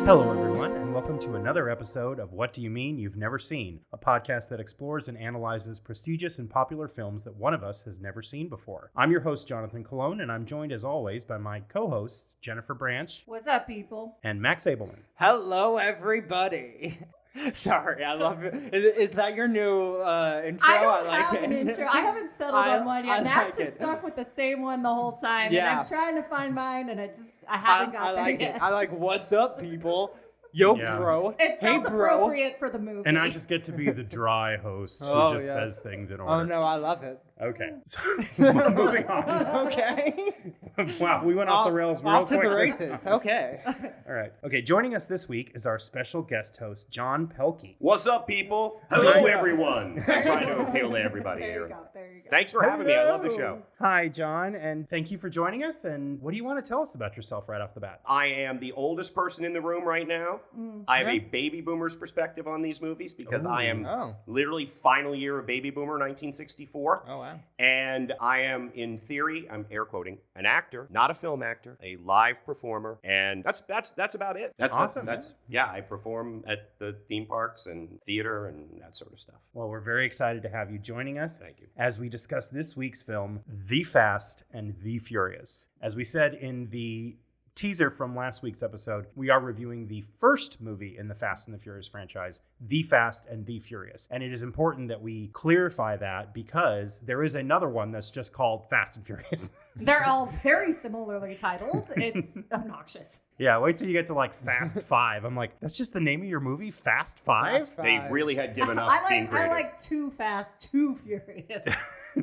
Hello, everyone, and welcome to another episode of What Do You Mean You've Never Seen, a podcast that explores and analyzes prestigious and popular films that one of us has never seen before. I'm your host, Jonathan Colon, and I'm joined as always by my co-hosts, Jennifer Branch. What's up, people? And Max Abelman. Hello, everybody. Sorry, I love it. Is that your new intro? I don't have an intro. I haven't settled on one yet. Max is stuck with the same one the whole time. Yeah. And I'm trying to find mine, and I haven't got there yet. I like, what's up, people? Yo, bro. It felt appropriate for the movie. And I just get to be the dry host who just says things in order. Oh, no, I love it. Okay, so moving on. Okay. Wow, we went off the rails real off quick. to the races. Okay. All right. Okay, joining us this week is our special guest host, John Pelkey. What's up, people? Hello, everyone. I'm trying to appeal to everybody here. There you go. Thanks for having me. I love the show. Hi, John, and thank you for joining us. And what do you want to tell us about yourself right off the bat? I am the oldest person in the room right now. I have a baby boomer's perspective on these movies because I am literally final year of baby boomer, 1964. Oh, wow. And I am, in theory, I'm air quoting, an actor, not a film actor, a live performer, and that's about it. That's awesome. I perform at the theme parks and theater and that sort of stuff. Well, we're very excited to have you joining us. Thank you. As we discuss this week's film, The Fast and the Furious. As we said in the teaser from last week's episode, we are reviewing the first movie in the Fast and the Furious franchise, The Fast and the Furious. And it is important that we clarify that because there is another one that's just called Fast and Furious. They're all very similarly titled. It's obnoxious. Yeah, wait till you get to like Fast 5. I'm like, that's just the name of your movie, Fast 5? Fast 5. They really had given up being I creative. like Too Fast, Too Furious.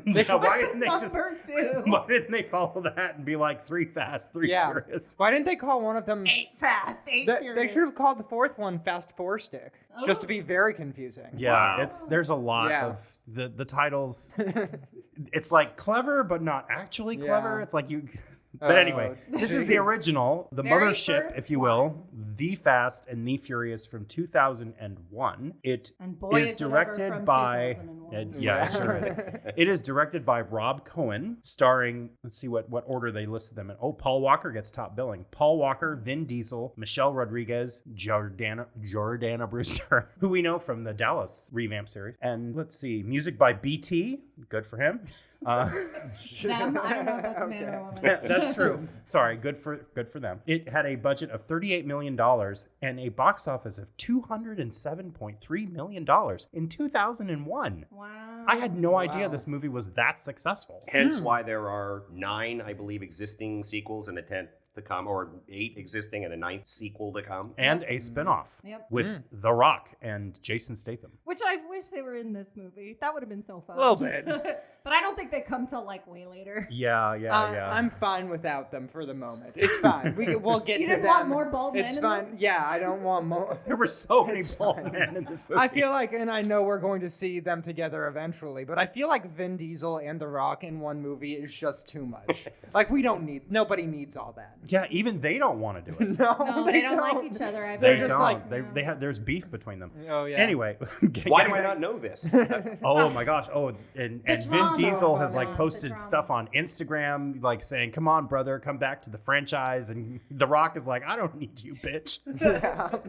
Yeah, why didn't they Number 2. why didn't they follow that and be like 3 Fast, 3 Furious? Why didn't they call one of them... 8 Fast, 8 Furious. They should have called the fourth one Fast 4 Stick, just to be very confusing. Yeah, Wow. there's a lot of the titles. It's like clever, but not actually clever. Yeah. It's like you. But anyway, this is the original, the Very mothership, first if you will, The Fast and the Furious from 2001. It And boy, is is it ever directed from by 2001. yeah, it sure is. It is directed by Rob Cohen, starring. Let's see what order they listed them in. Oh, Paul Walker gets top billing. Paul Walker, Vin Diesel, Michelle Rodriguez, Jordana Brewster, who we know from the Dallas revamp series, and let's see, music by BT. Good for him. Them, I don't know if that's a man or a woman. That's true. Sorry, good for them. It had a budget of $38 million and a box office of $207.3 million in 2001. Wow. I had no idea this movie was that successful. Hence why there are 9, I believe, existing sequels and a 10th to come, or 8 existing and a 9th sequel to come. And a spinoff Yep. with The Rock and Jason Statham. Which I wish they were in this movie. That would have been so fun. A little bit. But I don't think they come till like way later. Yeah. I'm fine without them for the moment. It's fine. We'll get You to didn't them. want more bald men It's in fine. this? Yeah, I don't want more. There were so many bald men in this movie. I feel like, and I know we're going to see them together eventually, but I feel like Vin Diesel and The Rock in one movie is just too much. Like, nobody needs all that. Yeah, even they don't want to do it. No, they don't like each other. I They bet. just don't. like- they have. There's beef between them. Oh, yeah. Anyway, Why do I not know this? Oh my gosh! Oh, and Vin drama. Diesel has The like posted drama. stuff on Instagram, like saying, "Come on, brother, come back to the franchise." And The Rock is like, "I don't need you, bitch."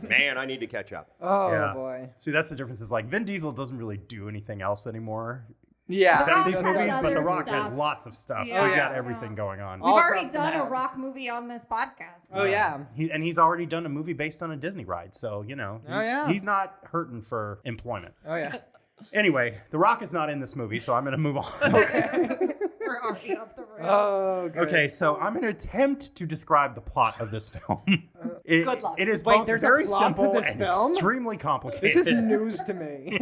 Man, I need to catch up. Oh, Yeah. boy. See, that's the difference. Is like Vin Diesel doesn't really do anything else anymore. Yeah. Except Rock these has movies, but The other Rock has stuff. lots of stuff. Yeah. He's got Yeah. everything going on. We've All already across the done a map. rock movie on this podcast. Oh, yeah. He's already done a movie based on a Disney ride, so he's not hurting for employment. Oh, yeah. Anyway, The Rock is not in this movie, so I'm going to move on. We're already off the rails. Oh, great. Okay, so I'm going to attempt to describe the plot of this film. Good luck. It is Wait, both there's a very plot to simple this and film? extremely complicated. This is news to me.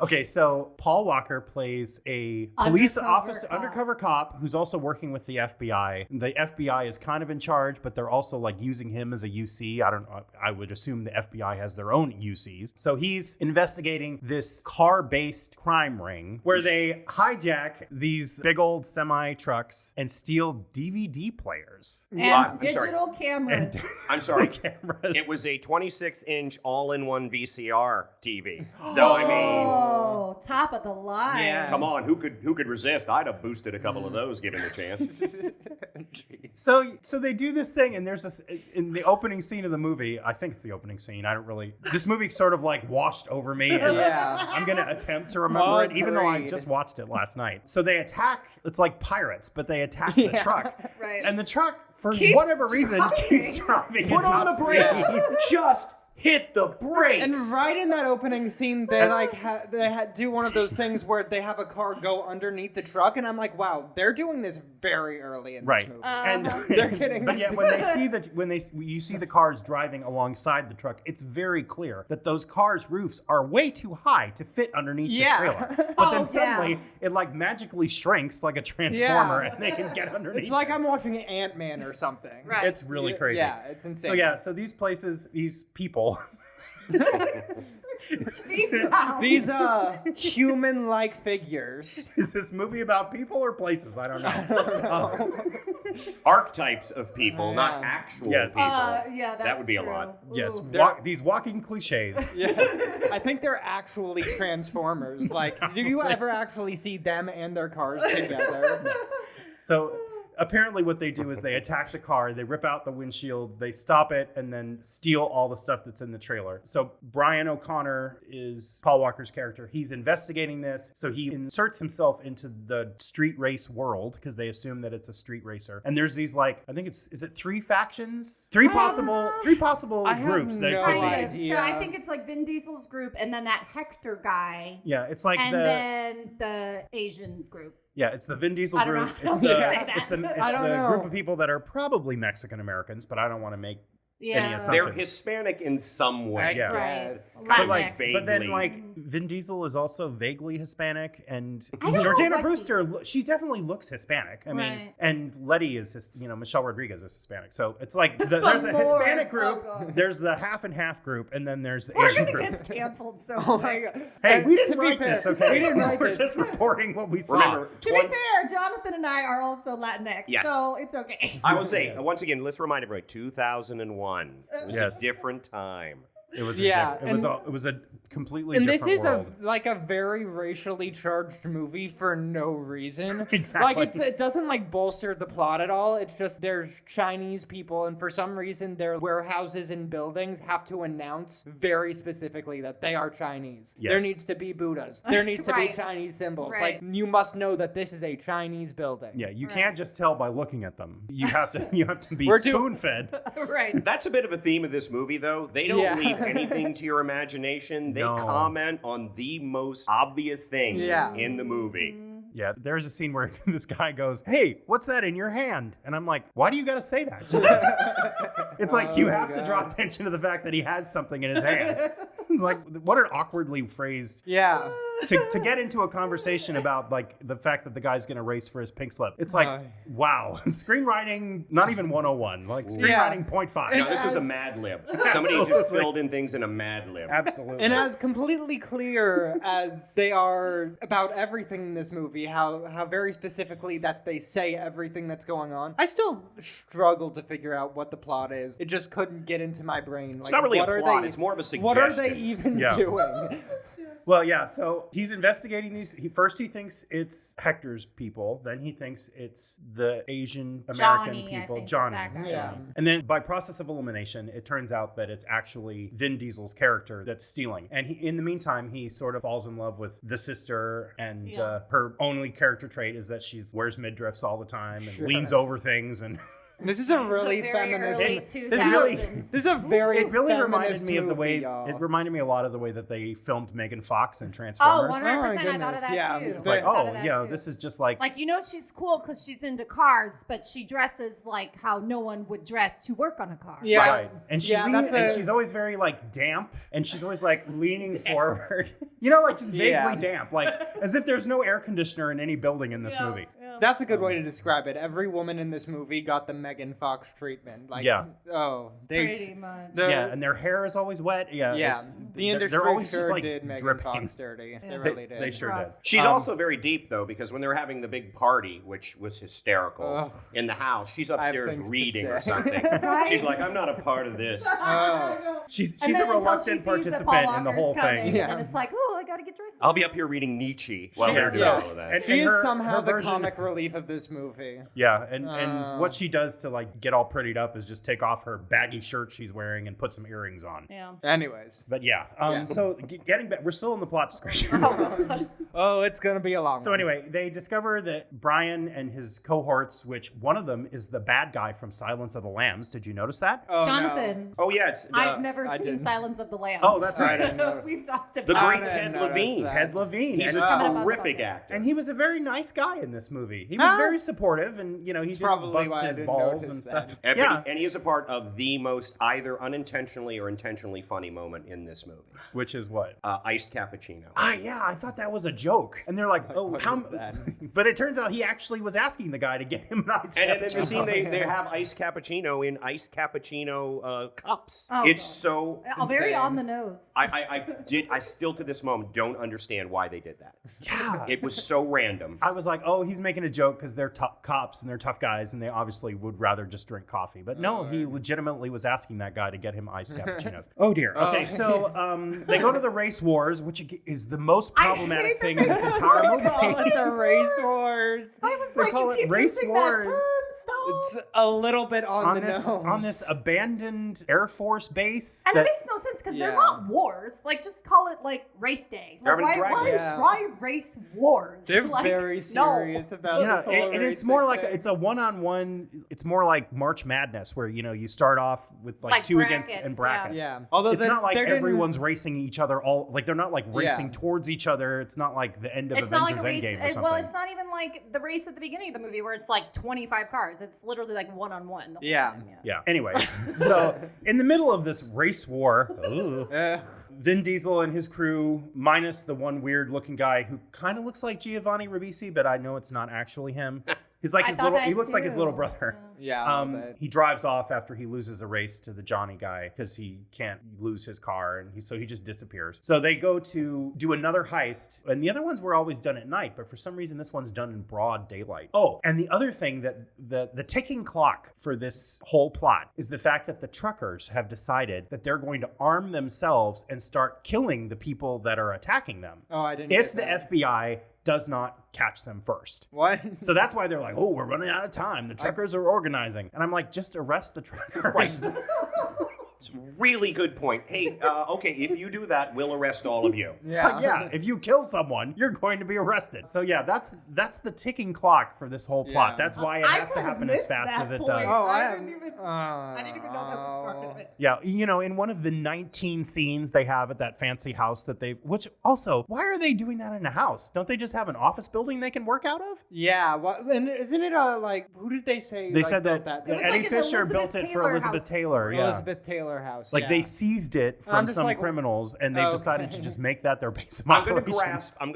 Okay, so Paul Walker plays a police officer, cop. undercover cop who's also working with the FBI. The FBI is kind of in charge, but they're also like using him as a UC. I don't know. I would assume the FBI has their own UCs. So he's investigating this car-based crime ring where they hijack these big old semi trucks and steal DVD players. And I'm sorry. digital cameras. And I'm sorry. cameras. It was a 26-inch all-in-one VCR TV. So, I mean, Oh, top of the line. Yeah. Come on, who could resist? I'd have boosted a couple of those given the chance. So they do this thing, and there's this in the opening scene of the movie. I think it's the opening scene. I don't really. This movie sort of like washed over me, and I'm gonna attempt to remember it, even though I just watched it last night. So they attack. It's like pirates, but they attack the truck, Right. and the truck, for whatever reason, keeps driving. Put on the brakes. Just hit the brakes. And right in that opening scene, they like do one of those things where they have a car go underneath the truck, and I'm like, wow, they're doing this very early in this movie. And they're getting. But yet, when you see the cars driving alongside the truck, it's very clear that those cars' roofs are way too high to fit underneath the trailer. But then suddenly it like magically shrinks like a transformer, and they can get underneath. It's like I'm watching Ant-Man or something. Right. It's really crazy. Yeah, it's insane. So these places, these people. These human-like figures. Is this movie about people or places? I don't know. Archetypes of people, not actual people. Yeah, that would be true. a lot. Yes, these walking cliches. Yeah, I think they're actually Transformers. Like, do you ever actually see them and their cars together? So apparently what they do is they attack the car, they rip out the windshield, they stop it, and then steal all the stuff that's in the trailer. So Brian O'Connor is Paul Walker's character. He's investigating this, so he inserts himself into the street race world because they assume that it's a street racer. And there's these like, I think is it three factions? Three possible groups that it could be. idea. So I think it's like Vin Diesel's group and then that Hector guy. Yeah, it's like and then the Asian group. Yeah, it's the Vin Diesel I don't group. know. It's the group of people that are probably Mexican Americans, but I don't want to make any assumptions. They're Hispanic in some way. Yeah. Right. But then Vin Diesel is also vaguely Hispanic, and I don't Jordana know Brewster, she definitely looks Hispanic. I mean, and Letty is, Michelle Rodriguez is Hispanic. So it's like there's the Hispanic group, there's the half and half group, and then there's the Asian group. We're gonna get canceled so Oh my God. Hey, we didn't To be write fair, this, okay? we didn't write We're this. just reporting what we saw. Remember, To be fair, Jonathan and I are also Latinx, Yes. so it's okay. I will say, once again, let's remind everybody, 2001. It was Yes. a different time. It was it was a completely And different this is world. a very racially charged movie for no reason. Exactly. Like it doesn't bolster the plot at all. It's just there's Chinese people, and for some reason their warehouses and buildings have to announce very specifically that they are Chinese. Yes. There needs to be Buddhas. There needs to Right. be Chinese symbols. Right. Like you must know that this is a Chinese building. Yeah, you can't just tell by looking at them. You have to be We're spoon fed. Right. That's a bit of a theme of this movie, though. They don't leave anything to your imagination. They comment on the most obvious things in the movie. Yeah, there's a scene where this guy goes, "Hey, what's that in your hand?" And I'm like, "Why do you got to say that?" Just, it's like you have to draw attention to the fact that he has something in his hand. It's like, what an awkwardly phrased. Yeah. To get into a conversation about like the fact that the guy's going to race for his pink slip. It's like, wow, screenwriting, not even 101, like screenwriting 0.5. No, this was a Mad Lib. Somebody just filled in things in a Mad Lib. Absolutely. And as completely clear as they are about everything in this movie, how very specifically that they say everything that's going on, I still struggle to figure out what the plot is. It just couldn't get into my brain. Like, It's not really a what are plot. they- It's more of a suggestion. What are they even doing? Well, yeah, so he's investigating these. First he thinks it's Hector's people. Then he thinks it's the Asian American Johnny, people. I think Johnny. is that guy. Yeah. And then by process of elimination, it turns out that it's actually Vin Diesel's character that's stealing. And in the meantime, he sort of falls in love with the sister, and her only character trait is that she wears midriffs all the time and leans over things and... This is a really very feminist. early This is a very. It really feminist reminded me of the way. movie, y'all. It reminded me a lot of the way that they filmed Megan Fox in Transformers. 100%. my I thought of goodness, that yeah. too. It's It's like, I thought oh, of that yeah, too. this is just like she's cool because she's into cars, but she dresses like how no one would dress to work on a car. Yeah. right. And she's always very like damp, and she's always like leaning forward. Like just vaguely damp, like as if there's no air conditioner in any building in this movie. Yeah. That's a good way to describe it. Every woman in this movie got the Megan Fox treatment. Like, Yeah. Oh, Pretty much. And their hair is always wet. Yeah. Yeah, the industry they're always sure just like did Megan dripping. Fox dirty. Yeah. They really did. They sure did. She's also very deep, though, because when they're having the big party, which was hysterical, Ugh. in the house, she's have upstairs things to reading or say. something. Right? She's like, I'm not a part of this. She's And a then until reluctant she sees that Paul participant in the Walker's whole coming, thing. Yeah. And it's like, oh, I gotta get dressed. I'll be up here reading Nietzsche while She they're is, doing yeah. all of that. And- She is her- somehow her the version- comic relief of this movie. Yeah, and what she does to like get all prettied up is just take off her baggy shirt she's wearing and put some earrings on. Yeah. Anyways. But yeah, so getting back, we're still in the plot description. Oh, it's going to be a long So one. anyway, they discover that Brian and his cohorts, which one of them is the bad guy from Silence of the Lambs. Did you notice that? Oh, no. Jonathan, Oh, yeah, it's I've never I seen didn't. Silence of the Lambs. Oh, that's right. I didn't know. We've talked about the great I Ted didn't notice Levine. that. Ted Levine. He's and, a terrific actor. and he was a very nice guy in this movie. He was very supportive, and he didn't probably bust why I his didn't balls notice and that. stuff. And, Yeah, and he is a part of the most either unintentionally or intentionally funny moment in this movie. which is what? Iced cappuccino. Yeah, I thought that was a joke. And they're like, oh, what how? is that? But it turns out he actually was asking the guy to get him an ice And in the cappuccino. scene, they have iced cappuccino in iced cappuccino cups. Oh, It's God. so. Very insane. on the nose. I still to this moment don't understand why they did that. Yeah. It was so random. I was like, oh, he's making a joke because they're cops and they're tough guys and they obviously would rather just drink coffee. But no, he legitimately was asking that guy to get him iced cappuccinos. Oh, dear. Okay, so they go to the race wars, which is the most problematic hate that thing they in this call entire it movie. The race wars. I was They like, call you it keep race using wars. that term. It's Stop. a little bit on the this, nose. on this abandoned Air Force base. And that- it makes no sense because they're Yeah. not wars. Like, just call it like race day. They're Like, having drag why, race. why race wars? They're Like, very no. serious about Yeah, this whole and it's racing more like thing. it's a one-on-one. It's more like March Madness, where you start off with like two against and brackets. Yeah. Although It's not like they're getting- everyone's racing each other. All like they're not like racing Yeah. towards each other. It's not like the end of It's not like Avengers a race. Endgame or something. Well, it's not even like the race at the beginning of the movie where it's like 25 cars. It's literally like one-on-one. the whole Yeah. time, Yeah. Anyway, so in the middle of this race war, Vin Diesel and his crew, minus the one weird-looking guy who kind of looks like Giovanni Ribisi, but I know it's not actually him. He's like I his thought little. that He looks like his too. little brother. Yeah. He drives off after he loses a race to the Johnny guy because he can't lose his car, and so he just disappears. So they go to do another heist, and the other ones were always done at night, but for some reason this one's done in broad daylight. Oh, and the other thing that the ticking clock for this whole plot is the fact that the truckers have decided that they're going to arm themselves and start killing the people that are attacking them. Oh, I didn't. If get the that. FBI does not catch them first. What? So that's why they're like, oh, we're running out of time. The truckers are organizing. And I'm like, just arrest the truckers. It's a really good point. Hey, okay, if you do that, we'll arrest all of you. It's like, yeah, if you kill someone, you're going to be arrested. So yeah, that's the ticking clock for this whole plot. Yeah. That's why it I has to kind of happen as missed fast that as it point. does. Oh, I I didn't even know that was part of it. Yeah, in one of the 19 scenes they have at that fancy house that they've, which also, why are they doing that in a house? Don't they just have an office building they can work out of? Yeah. Well, and isn't it like who did they say? They like, said built that It was Eddie like an Fisher built Elizabeth it for Taylor Elizabeth house. Taylor. Yeah. Elizabeth Taylor house. Like yeah. they seized it I'm from just some like, criminals, and they decided to okay. just make that their base of I'm gonna operations. I'm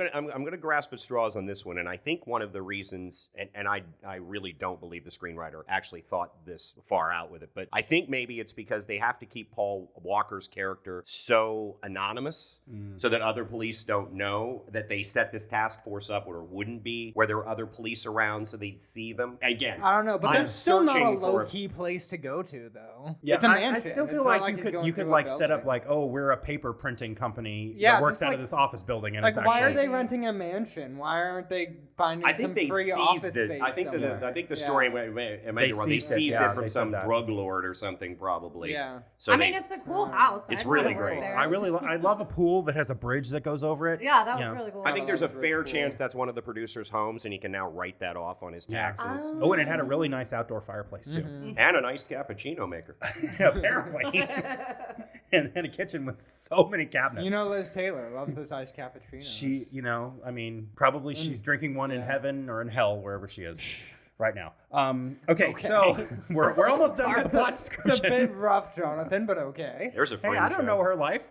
gonna grasp at straws on this one, and I think one of the reasons, and I really don't believe the screenwriter actually thought this far out with it, but I think maybe it's because they have to keep Paul Walker's character so anonymous, so that other police don't know that they set this task force up where it wouldn't be, where there are other police around, so they'd see them. Again, I don't know, but I'm that's still not a searching for low key place to go to, though. Yeah, it's a mansion. I still feel It's like not you he's could going you to could a like set up building. like, oh, we're a paper printing company Yeah, that works just out like- of this office building, and Like, it's why actually are they renting a mansion? Why aren't they finding I some think they free seized office it. space? I think somewhere? the Yeah. story went They wrong. They seized it, seized yeah, it from they said some that. drug lord or something, probably. Yeah. So I they, mean, it's a cool house. It's I'd wanna really work great. there. I love a pool that has a bridge that goes over it. Yeah, that was really cool. I think there's a That's fair cool. chance that's one of the producer's homes, and he can now write that off on his taxes. Oh, and it had a really nice outdoor fireplace too. And a nice cappuccino maker. Apparently, and a kitchen with so many cabinets. You know, Liz Taylor loves those iced cappuccinos. She, probably she's drinking one in heaven or in hell, wherever she is right now. Okay, so we're almost done with the plot It's a description. bit rough, Jonathan, but okay. There's a Hey, fringe I don't know her life.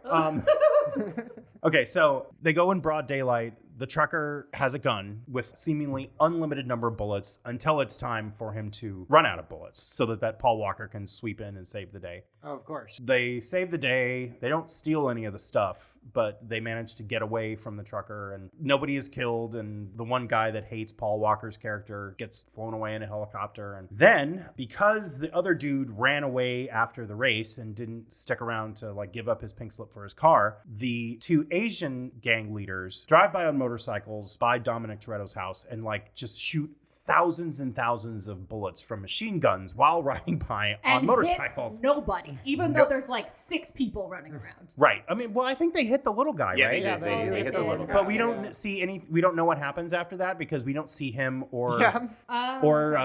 Okay, so they go in broad daylight. the trucker has a gun with seemingly unlimited number of bullets until it's time for him to run out of bullets so that Paul Walker can sweep in and save the day. Oh, of course. They save the day. They don't steal any of the stuff, but they manage to get away from the trucker, and nobody is killed. And the one guy that hates Paul Walker's character gets flown away in a helicopter. And then, because the other dude ran away after the race and didn't stick around to like give up his pink slip for his car, the two Asian gang leaders drive by on motorcycles by Dominic Toretto's house and like just shoot thousands and thousands of bullets from machine guns while riding by on motorcycles. Hit nobody, even though there's like 6 people running around. Right. I mean, well, I think they hit the little guy, Yeah, right? they hit the little guy. But we don't see any. We don't know what happens after that because we don't see him or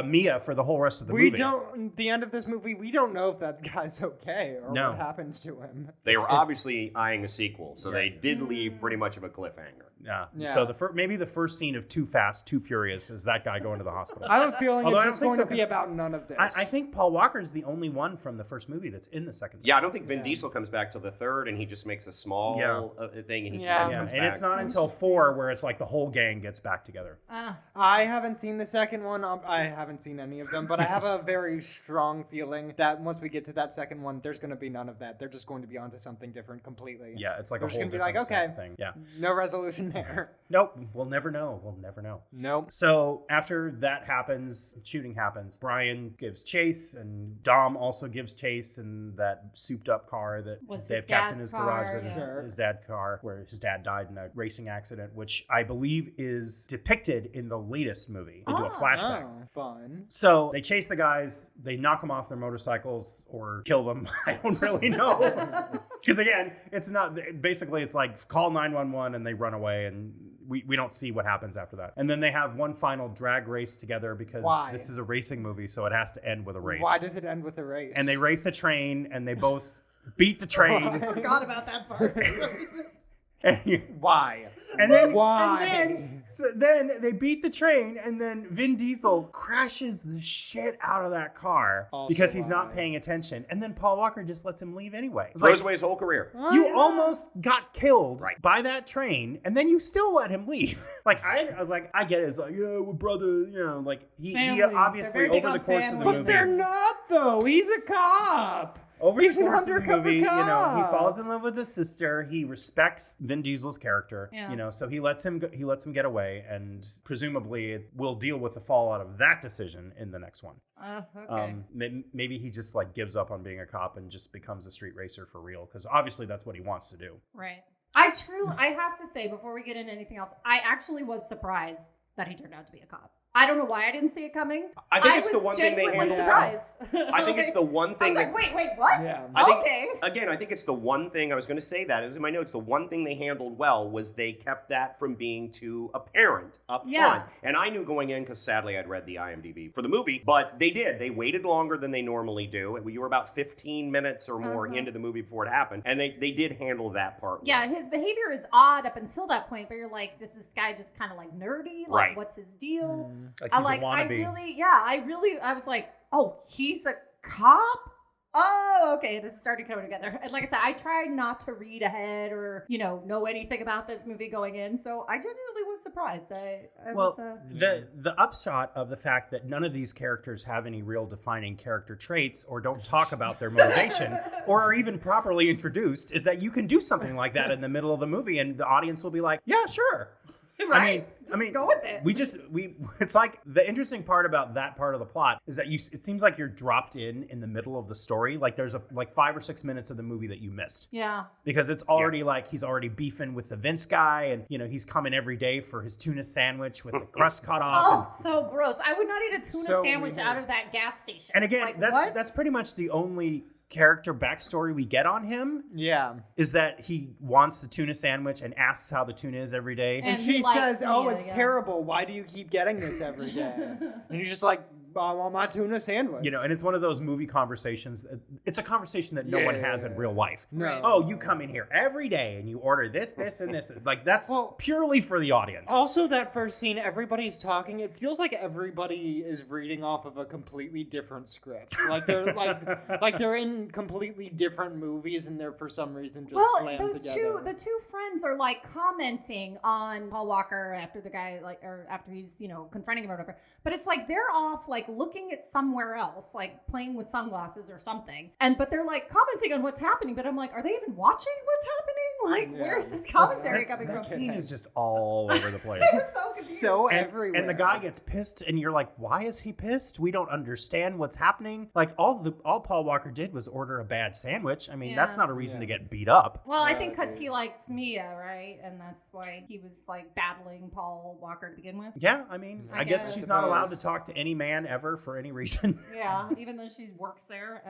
Mia for the whole rest of the movie. We don't. The end of this movie, we don't know if that guy's okay or No. what happens to him. They were obviously eyeing a sequel, so they did leave pretty much of a cliffhanger. Yeah. Yeah. So maybe the first scene of Too Fast, Too Furious is that guy going to the hospital. I have a feeling Although I it's don't just think going so, to be about none of this. I think Paul Walker's the only one from the first movie that's in the second movie. Yeah, I don't think Vin Diesel comes back till the third, and he just makes a small thing, and he Yeah. comes And back. it's not until 4 where it's like the whole gang gets back together. I haven't seen the second one. I haven't seen any of them, but I have a very strong feeling that once we get to that second one, there's going to be none of that. They're just going to be onto something different completely. Yeah, it's like They're a just whole gonna be different like, okay, thing. Yeah. No resolution there. Nope. We'll never know. We'll never know. Nope. So after that happens, shooting happens, Brian gives chase and Dom also gives chase in that souped up car that Was they've his kept in dad's his garage. car, That is yeah. his dad's car, where his dad died in a racing accident, which I believe is depicted in the latest movie. They do a flashback. Oh, fun. So they chase the guys, they knock them off their motorcycles or kill them. I don't really know. Because again, it's not, basically it's like call 911 and they run away and we don't see what happens after that. And then they have one final drag race together because this is a racing movie, so it has to end with a race. Why does it end with a race? And they race a train and they both beat the train. I forgot about that part. Why? And then, Why? then they beat the train, and then Vin Diesel crashes the shit out of that car Also because he's not why? paying attention. And then Paul Walker just lets him leave anyway. It's Throws like, away his whole career. you almost got killed Right. by that train, and then you still let him leave. Like I was like, I get it. It's like, yeah, we're brother, you know, like he Family. obviously They're very big over the on course of the family. movie. But they're not, though. He's a cop. Over He's the an course of the undercover movie, you know, he cop. falls in love with his sister. He respects Vin Diesel's character, Yeah. you know, so he lets him get away, and presumably will deal with the fallout of that decision in the next one. Okay. Maybe he just like gives up on being a cop and just becomes a street racer for real, because obviously that's what he wants to do. Right. I have to say, before we get into anything else, I actually was surprised that he turned out to be a cop. I don't know why I didn't see it coming. I think it's the one thing they genuinely handled. surprised. I think it's the one I thing was that. like, wait, what? Yeah. I think, Okay. Again, I think it's the one thing, I was going to say that, it was in my notes, the one thing they handled well was they kept that from being too apparent up Yeah. front. And I knew going in, because sadly I'd read the IMDb for the movie, but they did. They waited longer than they normally do. You were about 15 minutes or more into the movie before it happened, and they did handle that part well. Yeah, his behavior is odd up until that point, but you're like, this guy just kind of like nerdy? Like, Right. what's his deal? Like I he's like, a wannabe. I was like, oh, he's a cop? Oh, okay. This started coming together. And like I said, I tried not to read ahead or, know anything about this movie going in. So I genuinely was surprised. The upshot of the fact that none of these characters have any real defining character traits or don't talk about their motivation or are even properly introduced is that you can do something like that in the middle of the movie and the audience will be like, yeah, sure. Right. I mean, go with it. it's like the interesting part about that part of the plot is that it seems like you're dropped in the middle of the story. Like there's 5 or 6 minutes of the movie that you missed. Yeah. Because it's already like he's already beefing with the Vince guy and, he's coming every day for his tuna sandwich with the crust cut off. Oh, so gross. I would not eat a tuna So sandwich weird. out of that gas station. And again, Like, that's what? that's pretty much the only character backstory we get on him Yeah. is that he wants the tuna sandwich and asks how the tuna is every day. And he she likes says, oh, Mia, it's yeah. terrible. Why do you keep getting this every day? And you're just like, I want my tuna sandwich. You know, and it's one of those movie conversations. It's a conversation that no one has in real life. No. Oh, you come in here every day and you order this, this, and this. Like, that's purely for the audience. Also, that first scene, everybody's talking. It feels like everybody is reading off of a completely different script. Like they're like they're in completely different movies, and they're for some reason just slammed together. The two friends are like commenting on Paul Walker after the guy after he's confronting him or whatever. But it's like they're off like looking at somewhere else, like playing with sunglasses or something. But they're like commenting on what's happening. But I'm like, are they even watching what's happening? Like, where's this commentary coming from? That scene is just all over the place. So everywhere. And the guy gets pissed, and you're like, why is he pissed? We don't understand what's happening. Like, all Paul Walker did was order a bad sandwich. I mean, that's not a reason to get beat up. Well, I think because he likes Mia, right? And that's why he was like battling Paul Walker to begin with. Yeah, I mean, I guess she's not allowed to talk to any man ever for any reason. Yeah, even though she works there.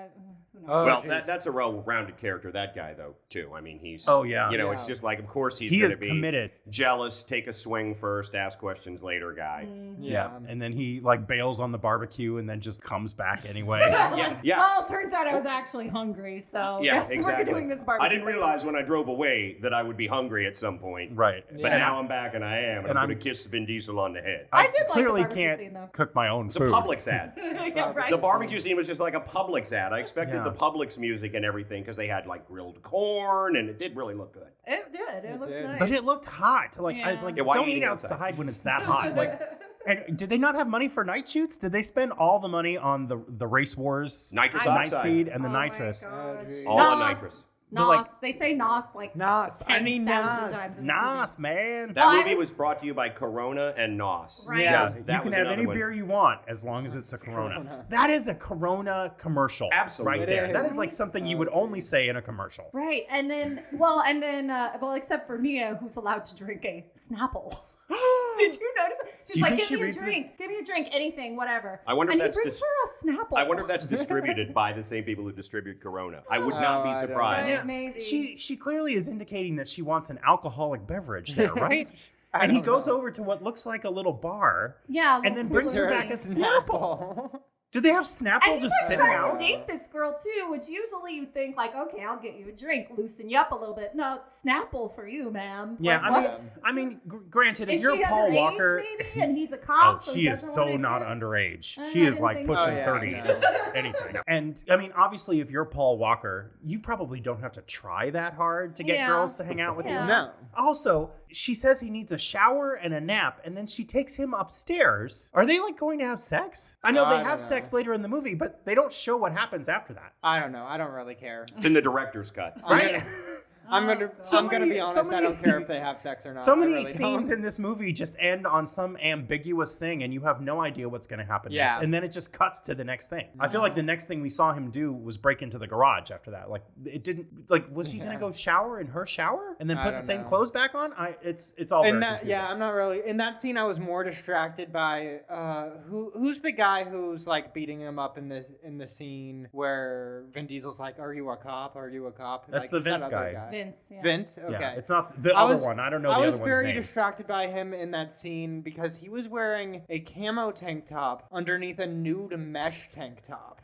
Who knows? Well, that's a well-rounded character, that guy, though, too. I mean, he's... Oh, yeah. It's just like, of course, he's going to be committed. Jealous, take a swing first, ask questions later guy. Yeah. And then he, like, bails on the barbecue and then just comes back anyway. Yeah. Well, it turns out I was actually hungry, so yeah, exactly. we're doing this barbecue. I didn't realize when I drove away that I would be hungry at some point. Right. But now I'm back and I am. And I'm going to kiss Vin Diesel on the head. I did like clearly the barbecue can't scene, though. cook my own It's food. a Publix ad. Yeah, right. The barbecue scene was just like a Publix ad. I expected the Publix music and everything because they had like grilled corn and it did really look good. It did. It looked nice. But it looked hot. Like, I was like, why don't are you eat eating outside when it's that hot. Like, and did they not have money for night shoots? Did they spend all the money on the race wars, Nitrous night oxide. seed, and the nitrous? All on nitrous. Nos. They say Nos like Nos. I mean 10,000 Nos. times. Nos, man. That movie was brought to you by Corona and Nos. Right. Yeah, That you was can have another any one. beer you want as long as it's a Corona. That is a Corona commercial. Absolutely. Right It there. is. That is like something you would only say in a commercial. Right. And then, except for Mia, who's allowed to drink a Snapple. Did you notice that? She's Do you like, think give she me a reads drink. Give me a drink, anything, whatever. I wonder if and that's he brings her a Snapple. I wonder if that's distributed by the same people who distribute Corona. I would not be I don't surprised. Right, maybe. She clearly is indicating that she wants an alcoholic beverage there, right? I And he don't goes know. over to what looks like a little bar. Yeah. And then brings her cooler. back a Snapple. Do they have Snapple And he's just like sitting trying out? to date this girl too, which usually you think like, okay, I'll get you a drink, loosen you up a little bit. No, it's Snapple for you, ma'am. Yeah, Like, I mean, granted, if is you're she Paul underage, Walker, maybe, and he's a cop. oh, so she he is doesn't so want not to underage. I She is didn't like think pushing so. 30, no. anything. And I mean, obviously, if you're Paul Walker, you probably don't have to try that hard to get Yeah. girls to hang out with Yeah. you. No. Also, she says he needs a shower and a nap, and then she takes him upstairs. Are they like going to have sex? I know I they don't have know. sex later in the movie, but they don't show what happens after that. I don't know. I don't really care. It's in the director's cut. Right? I'm gonna be honest. I don't care if they have sex or not. So I many really scenes don't. in this movie just end on some ambiguous thing, and you have no idea what's going to happen Yeah. next. And then it just cuts to the next thing. I feel like the next thing we saw him do was break into the garage after that. Like, it didn't, like, was he going to go shower in her shower and then I put the don't same know. clothes back on? It's all very And that, confusing. yeah, I'm not really in that scene. I was more distracted by who's the guy who's like beating him up in the scene where Vin Diesel's like, "Are you a cop? Are you a cop?" That's like, the that Vince other guy. Vince. Yeah. Vince. Okay. Yeah, it's not the I other was- one. I don't know I the was other one's very name. distracted by him in that scene because he was wearing a camo tank top underneath a nude mesh tank top.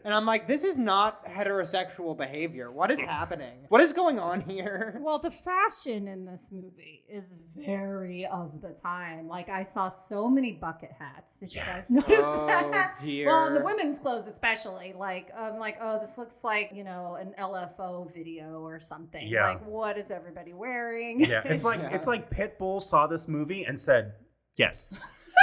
And I'm like, this is not heterosexual behavior. What is happening? What is going on here? Well, the fashion in this movie is very of the time. Like, I saw so many bucket hats. Did you guys notice Oh, that? dear. Well, in the women's clothes especially. Like, I'm like, oh, this looks like, an LFO video or something. Yeah. Like, what is everybody wearing? Yeah, it's like Pitbull saw this movie and said, yes,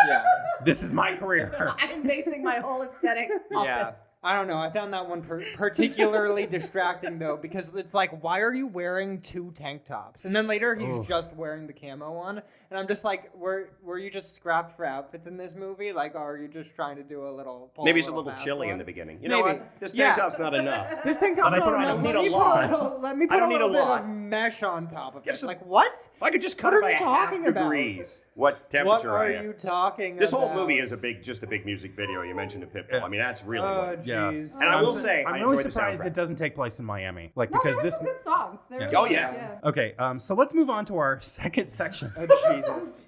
Yeah. this is my career. I'm basing my whole aesthetic off Yeah. this. I don't know. I found that one particularly distracting, though, because it's like, why are you wearing two tank tops? And then later he's just wearing the camo one. And I'm just like, were you just scrapped for outfits in this movie? Like, are you just trying to do a little... Maybe it's a little chilly in the beginning. You know Maybe. what? This tank top's not enough. This tank top's But I not don't enough. need a lot. Let me put I don't a need a little bit lot. of mesh on top of Give it. some- Like, what? If I could just cut What it are by you a half talking about? degrees. What What temperature are I am. you talking This about? whole movie is just a big music video. You mentioned a Pitbull. I mean, that's really Oh, what. Yeah. jeez. And I will say, I'm I really enjoyed the surprised soundtrack. it doesn't take place in Miami. Like, No, because there were this... some good songs. There Yeah. really Oh, was, yeah. Okay, so let's move on to our second section. Oh, Jesus.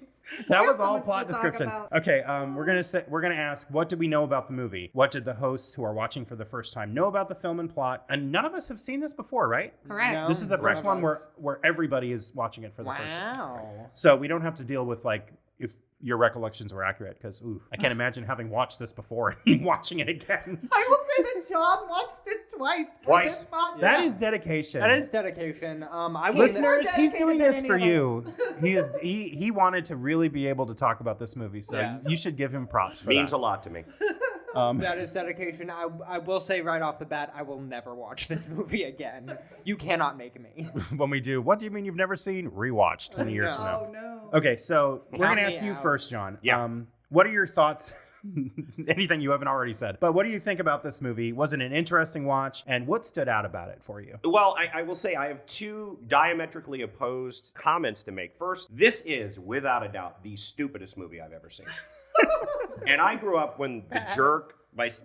That have was so all much plot to talk description. about. Okay, we're gonna ask, what did we know about the movie? What did the hosts who are watching for the first time know about the film and plot? And none of us have seen this before, right? Correct. No, This is the none first of one us. where everybody is watching it for the first time. Wow. So we don't have to deal with like if your recollections were accurate, because I can't imagine having watched this before and watching it again. I will say that John watched it twice. for Twice. this podcast. That is dedication. That is dedication. I will Listeners, More he's dedicated doing than this any for of you. He wanted to really be able to talk about this movie, so Yeah. you should give him props for Means that. a lot to me. That is dedication. I will say right off the bat, I will never watch this movie again. You cannot make me. When we do, what do you mean you've never seen? Rewatch 20 years from now. Oh no. Okay, so we're Count going to me ask you out. first, John. Yeah. What are your thoughts? Anything you haven't already said. But what do you think about this movie? Was it an interesting watch? And what stood out about it for you? Well, I will say I have two diametrically opposed comments to make. First, this is, without a doubt, the stupidest movie I've ever seen. And I grew up when The Jerk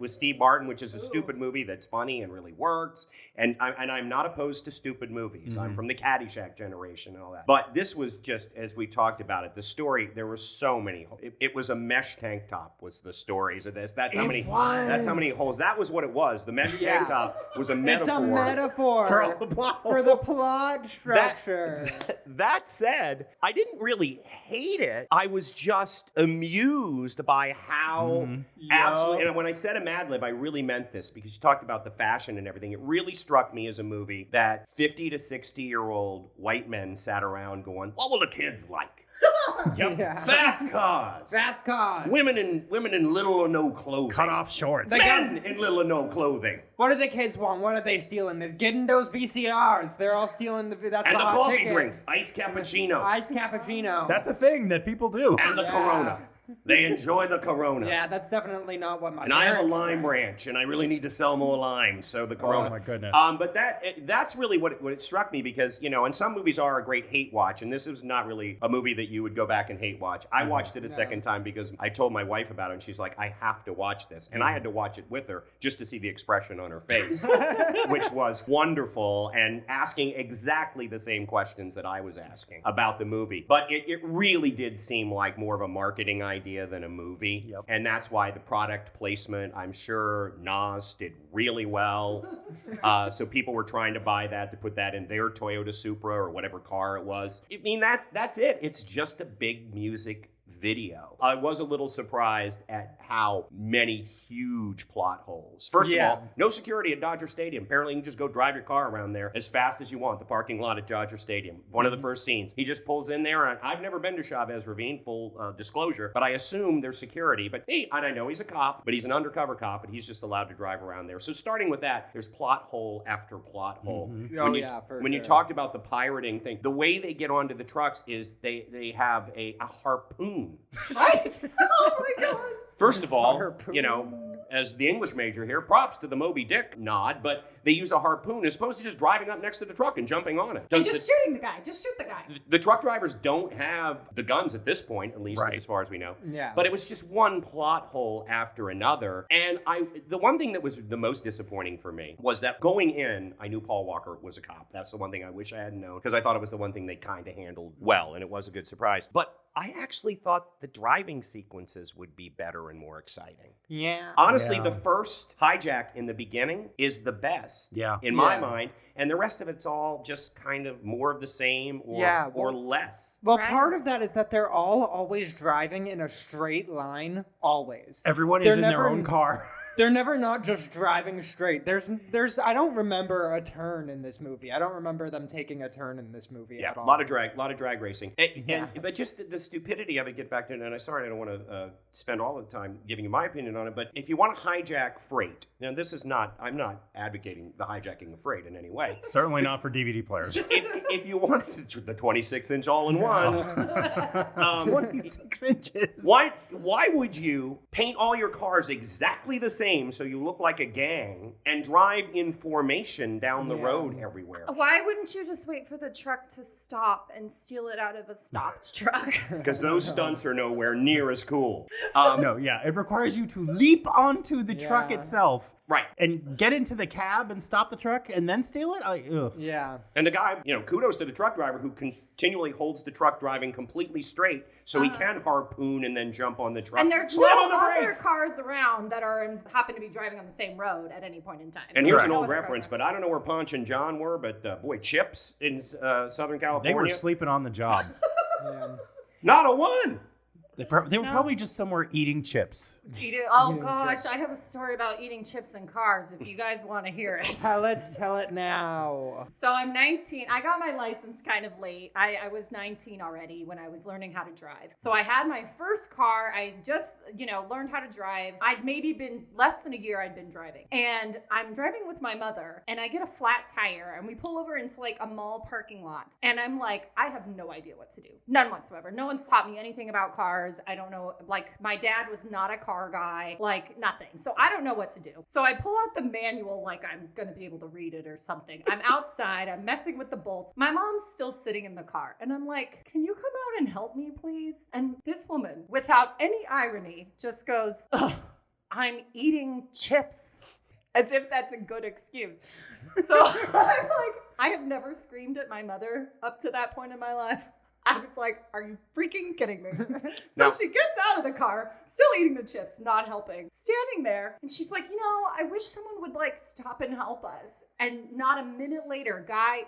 with Steve Martin, which is a stupid movie that's funny and really works. And I'm not opposed to stupid movies. I'm from the Caddyshack generation and all that. But this was just, as we talked about it, the story, there were so many. It was a mesh tank top was the stories of this. That's how many holes. That was what it was. The mesh tank top was a metaphor. It's a metaphor for all the plot for the holes. plot structure. That said, I didn't really hate it. I was just amused by how absolutely, and when I said a Mad Lib, I really meant this because you talked about the fashion and everything. It really struck me as a movie that 50 to 60-year-old white men sat around going, what will the kids like? Yep. Yeah. Fast cars. Fast cars. Women in little or no clothing. Cut off shorts. Men in little or no clothing. What do the kids want? What are they stealing? They're getting those VCRs. They're all stealing that's And the hot coffee ticket. drinks. Iced cappuccino. Iced cappuccino. That's a thing that people do. And the Corona. They enjoy the Corona. Yeah, that's definitely not what my And I have a parents lime were. ranch, and I really need to sell more limes, so the Corona. Oh, my goodness. But that's really what it struck me because, and some movies are a great hate watch, and this is not really a movie that you would go back and hate watch. I watched it a second time because I told my wife about it, and she's like, I have to watch this. And I had to watch it with her just to see the expression on her face, which was wonderful, and asking exactly the same questions that I was asking about the movie. But it really did seem like more of a marketing idea than a movie. Yep. And that's why the product placement, I'm sure Nas did really well. So people were trying to buy that to put that in their Toyota Supra or whatever car it was. I mean, that's it. It's just a big music video. I was a little surprised at how many huge plot holes. First of all, no security at Dodger Stadium. Apparently, you can just go drive your car around there as fast as you want, the parking lot at Dodger Stadium. One of the first scenes. He just pulls in there, and I've never been to Chavez Ravine, full disclosure, but I assume there's security. But hey, and I know he's a cop, but he's an undercover cop, and he's just allowed to drive around there. So starting with that, there's plot hole after plot hole. Oh, When you talked about the pirating thing, the way they get onto the trucks is they have a harpoon. Right? Oh my god. First of all, Harpoon. as the English major here, props to the Moby Dick nod, but they use a harpoon as opposed to just driving up next to the truck and jumping on it. And just shooting the guy. Just shoot the guy. The truck drivers don't have the guns at this point, at least Right. as far as we know. Yeah. But it was just one plot hole after another. And the one thing that was the most disappointing for me was that going in, I knew Paul Walker was a cop. That's the one thing I wish I hadn't known because I thought it was the one thing they kind of handled well, and it was a good surprise. But I actually thought the driving sequences would be better and more exciting. Yeah. Honestly, Yeah. the first hijack in the beginning is the best in my mind. And the rest of it's all just kind of more of the same or less. Well, Right. part of that is that they're all always driving in a straight line, always. Everyone They're is in their never- own car. They're never not just driving straight. There's I don't remember a turn in this movie. I don't remember them taking a turn in this movie Yeah, at all. a lot of drag racing. But just the stupidity of it, get back to it, and I'm sorry I don't want to spend all the time giving you my opinion on it, but if you want to hijack freight, now this is not, I'm not advocating the hijacking of freight in any way. Certainly not for DVD players. If you want the 26-inch all-in-ones, 26 inches. why would you paint all your cars exactly the same so you look like a gang and drive in formation down the road everywhere? Why wouldn't you just wait for the truck to stop and steal it out of a stopped truck? Because those stunts are nowhere near as cool. No, yeah. It requires you to leap onto the truck Yeah. itself Right. and get into the cab and stop the truck and then steal it? Ugh. Yeah. And the guy, kudos to the truck driver who continually holds the truck driving completely straight so he can harpoon and then jump on the truck. And there's Slam no on the other brakes. cars around that happen to be driving on the same road at any point in time. And here's an No old other reference, cars but I don't know where Ponch and John were, but boy, Chips in Southern California. They were sleeping on the job. Yeah. Not a one. They were probably just somewhere eating chips. Oh Eating gosh, chips. I have a story about eating chips in cars if you guys want to hear it. Let's tell it now. So I'm 19. I got my license kind of late. I was 19 already when I was learning how to drive. So I had my first car. I just, learned how to drive. I'd maybe been less than a year I'd been driving. And I'm driving with my mother and I get a flat tire and we pull over into like a mall parking lot. And I'm like, I have no idea what to do. None whatsoever. No one's taught me anything about cars. I don't know. Like my dad was not a car guy, like nothing. So I don't know what to do. So I pull out the manual like I'm going to be able to read it or something. I'm outside. I'm messing with the bolts. My mom's still sitting in the car. And I'm like, can you come out and help me, please? And this woman, without any irony, just goes, ugh, I'm eating chips. As if that's a good excuse. So I'm like, I have never screamed at my mother up to that point in my life. I was like, are you freaking kidding me? So No. she gets out of the car, still eating the chips, not helping, standing there. And she's like, I wish someone would like stop and help us. And not a minute later, guy,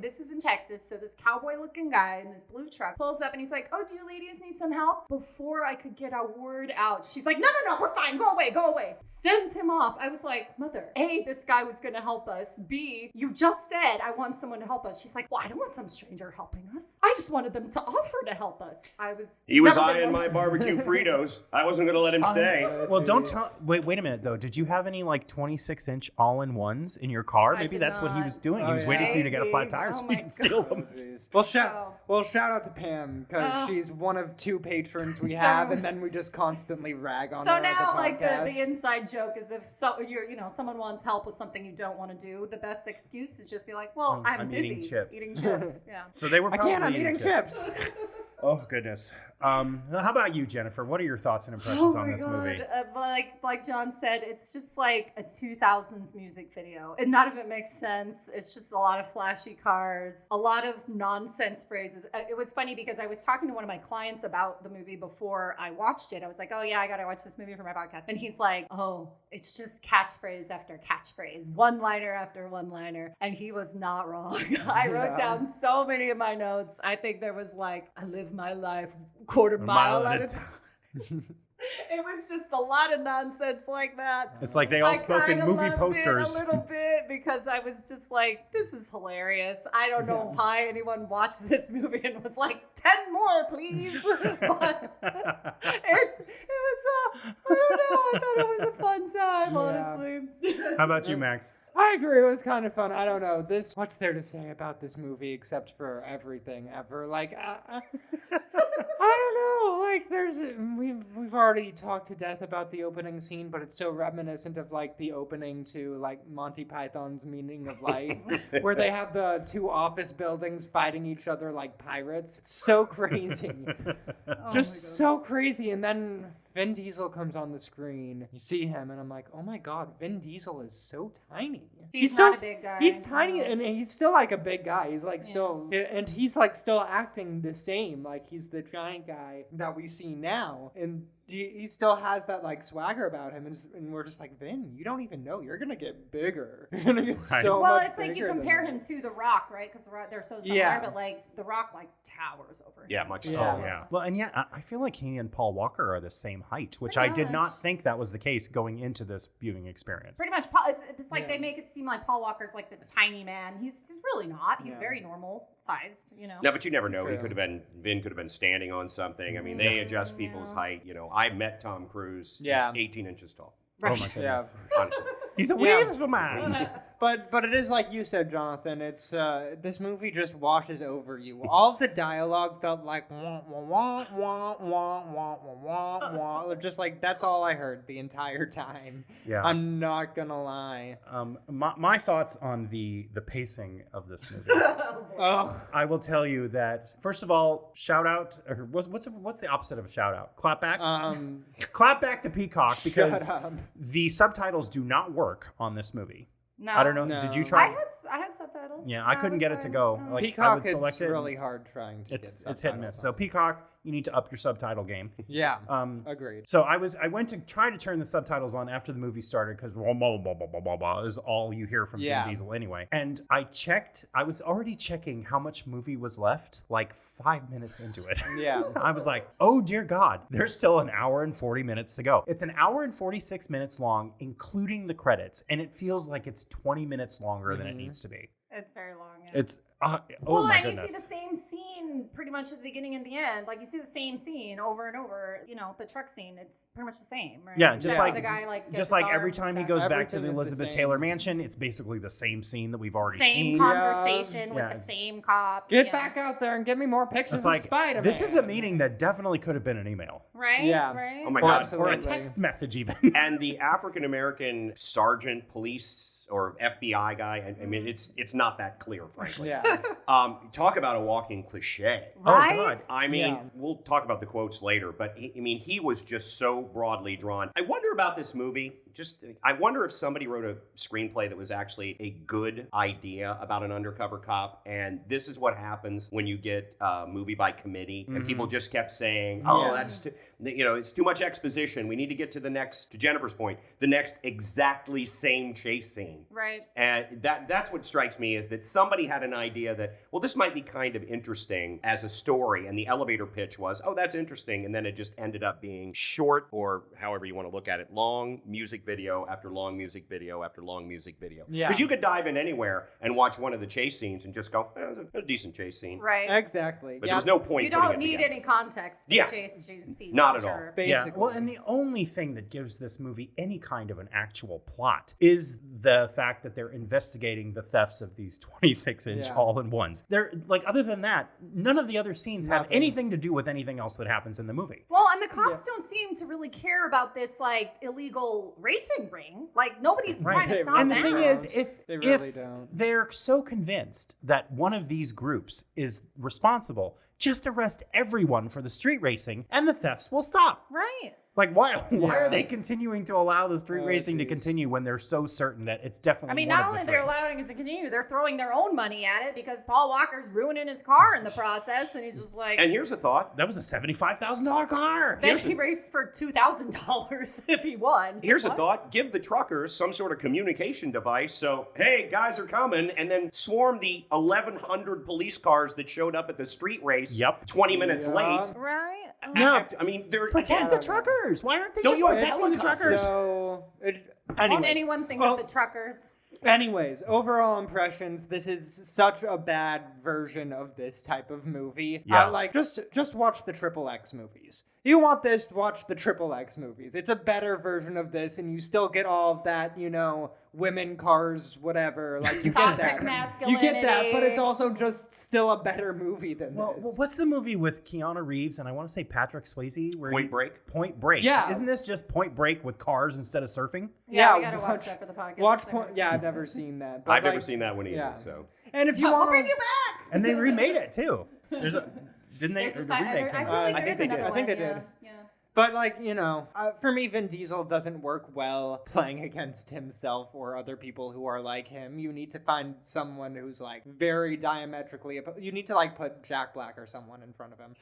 this is in Texas. So this cowboy looking guy in this blue truck pulls up and he's like, oh, do you ladies need some help? Before I could get a word out, she's like, no, we're fine. Go away. Sends him off. I was like, mother, A, this guy was going to help us. B, you just said, I want someone to help us. She's like, well, I don't want some stranger helping us. I just wanted them to offer to help us. He was never been eyeing one. my barbecue Fritos. I wasn't going to let him stay. Well, don't tell. Wait a minute though. Did you have any like 26-inch all-in-ones in your car? I Maybe did that's what he not. was doing. He Oh, was yeah. waiting for you to get a flat Maybe. tire Oh so my you could steal them. Jeez. So- Well, shout out to Pam because she's one of two patrons we have, and then we just constantly rag on her. So on now, the like podcast. the inside joke is if someone wants help with something you don't want to do, the best excuse is just be like, "Well, I'm busy eating chips." Eating chips. Yeah. So they were. I Probably can't. I'm eating chips. Oh goodness. How about you, Jennifer? What are your thoughts and impressions on this movie? Like John said, it's just like a 2000s music video, and none of it makes sense. It's just a lot of flashy cars, a lot of nonsense phrases. It was funny because I was talking to one of my clients about the movie before I watched it. I was like, "Oh yeah, I gotta watch this movie for my podcast," and he's like, "Oh, it's just catchphrase after catchphrase, one-liner after one-liner," and he was not wrong. I wrote down so many of my notes. I think there was like, "I live my life quarter mile at a time." It was just a lot of nonsense like that. It's like they all spoke in kinda movie loved posters. it a little bit because I was just like, this is hilarious. I don't know why anyone watched this movie and was like, 10 more, please. But it was, I don't know. I thought it was a fun time, honestly. How about you, Max? I agree. It was kind of fun. I don't know. What's there to say about this movie except for everything ever? Like, I don't know. Like, we've already talked to death about the opening scene, but it's so reminiscent of like the opening to like Monty Python's Meaning of Life, where they have the two office buildings fighting each other like pirates. It's so crazy. Just so crazy. And then Vin Diesel comes on the screen. You see him, and I'm like, oh my god, Vin Diesel is so tiny. He's so, not a big guy. He's tiny, No. and he's still like a big guy. He's like still, and he's like still acting the same. Like he's the giant guy that we see now, and he still has that like swagger about him. And we're just like, Vin, you don't even know. You're gonna get bigger. You're gonna get so Well, much it's like you bigger than compare him this. to The Rock, right? Because they're so similar, Yeah. but like The Rock like towers over him. Yeah, much Yeah. taller. Yeah. Well, and yeah, I feel like he and Paul Walker are the same height, which Pretty I did much. not think that was the case going into this viewing experience. Pretty much, it's like Yeah. they make it seem like Paul Walker's like this tiny man. He's really not. He's Yeah. very normal sized, No, but you never know. True. Vin could have been standing on something. I mean, they adjust people's height. I met Tom Cruise. Yeah. He's 18 inches tall. Oh my Right. goodness. Honestly. He's a Yeah. wee little man. But it is like you said, Jonathan. It's this movie just washes over you. All of the dialogue felt like wah wah wah wah wah wah wah wah. Just like that's all I heard the entire time. Yeah. I'm not gonna lie. My thoughts on the pacing of this movie. Ugh. I will tell you that first of all, shout out. Or what's the opposite of a shout out? Clap back. Clap back to Peacock because Shut up. the subtitles do not work on this movie. No. I don't know. No. Did you try? I had subtitles. Yeah, I couldn't get it to go. Like I Peacock, would select it's it. really hard trying to. It's get hit and miss. So subtitles Peacock, you need to up your subtitle game. on. Yeah. Agreed. So I went to try to turn the subtitles on after the movie started because blah, blah, blah, blah, blah, blah, blah is all you hear from Yeah. Vin Diesel anyway. And I was already checking how much movie was left like 5 minutes into it. Yeah. I was like, oh dear God, there's still an hour and 40 minutes to go. It's an hour and 46 minutes long, including the credits. And it feels like it's 20 minutes longer than it needs to be. It's very long. Yeah. It's, oh well, my and goodness. you see the same scene pretty much at the beginning and the end. Like you see the same scene over and over. You know, the truck scene. It's pretty much the same, right? Yeah, just Except like the guy gets just his like arms every time he back. goes back to Everything the is the Elizabeth same. Taylor mansion, it's basically the same scene that we've already Same seen. conversation Yeah, with the it's- same cops. Get yeah. back out there and get me more pictures It's of like Spider-Man. this is a meeting that definitely could have been an email Right? Yeah. Right? Oh my or, God. or a Absolutely. text message even. And the African American sergeant, police, or FBI guy. I mean, it's not that clear, frankly. Yeah. Talk about a walking cliche. Right? Oh, God. I mean, Yeah. we'll talk about the quotes later, but he was just so broadly drawn. I wonder about this movie. I wonder if somebody wrote a screenplay that was actually a good idea about an undercover cop, and this is what happens when you get a movie by committee, and people just kept saying, "Oh, Yeah. that's it's too much exposition. We need to get to the next." To Jennifer's point, the next exactly same chase scene. Right. And that's what strikes me is that somebody had an idea that, well, this might be kind of interesting as a story. And the elevator pitch was, oh, that's interesting. And then it just ended up being short, or however you want to look at it, long music video after long music video after long music video. Yeah. Because you could dive in anywhere and watch one of the chase scenes and just go, it was a decent chase scene. Right. Exactly. But yeah. there's no point You putting don't it need together. any context for Yeah. chase scene. Not for at all. sure. Basically. Yeah, well, and the only thing that gives this movie any kind of an actual plot is the fact that they're investigating the thefts of these 26-inch Yeah. all-in-ones. They're like, other than that, none of the other scenes have Nothing. anything to do with anything else that happens in the movie. Well, and the cops don't seem to really care about this like illegal racing ring. Like nobody's trying to They stop And the that. thing is, if They really if don't. they're so convinced that one of these groups is responsible, just arrest everyone for the street racing, and the thefts will stop. Right. Like, why Yeah. are they continuing to allow the street Oh, racing to geez. continue when they're so certain that it's definitely I mean, one not of only the they're three? allowing it to continue, they're throwing their own money at it because Paul Walker's ruining his car in the process, and he's just like, And here's a thought. That was a $75,000 car. then he raced for $2,000 if he won. Here's a What? thought. Give the truckers some sort of communication device so, hey, guys are coming, and then swarm the 1,100 police cars that showed up at the street race Yep. 20 minutes Yeah. late. Right? No. I mean, they're... Protect the truckers. Why aren't they Don't just you have protecting the helicopters? truckers? So, Won't anyways. anyone think Well, of the truckers? Anyways, overall impressions. This is such a bad version of this type of movie. Yeah. Like just watch the Triple X movies. You want this? Watch the Triple X movies. It's a better version of this, and you still get all of that, women, cars, whatever. Like you get Toxic that. masculinity. You get that, but it's also just still a better movie than Well, this. what's the movie with Keanu Reeves and I want to say Patrick Swayze? Where Point Break? Point Break. Yeah. Isn't this just Point Break with cars instead of surfing? Yeah, we Yeah, gotta watch that for the podcast. Watch I've Point. never Yeah, seen I've it. never seen that. But I've never like, seen that one either, yeah. so... And if you We'll want, bring you back. And they remade it too. There's a didn't they? Yes, Or it's the not- remake I came feel out. like I there think is they did. another I think one, they did. Yeah. But for me, Vin Diesel doesn't work well playing against himself or other people who are like him. You need to find someone who's like very diametrically. You need to like put Jack Black or someone in front of him.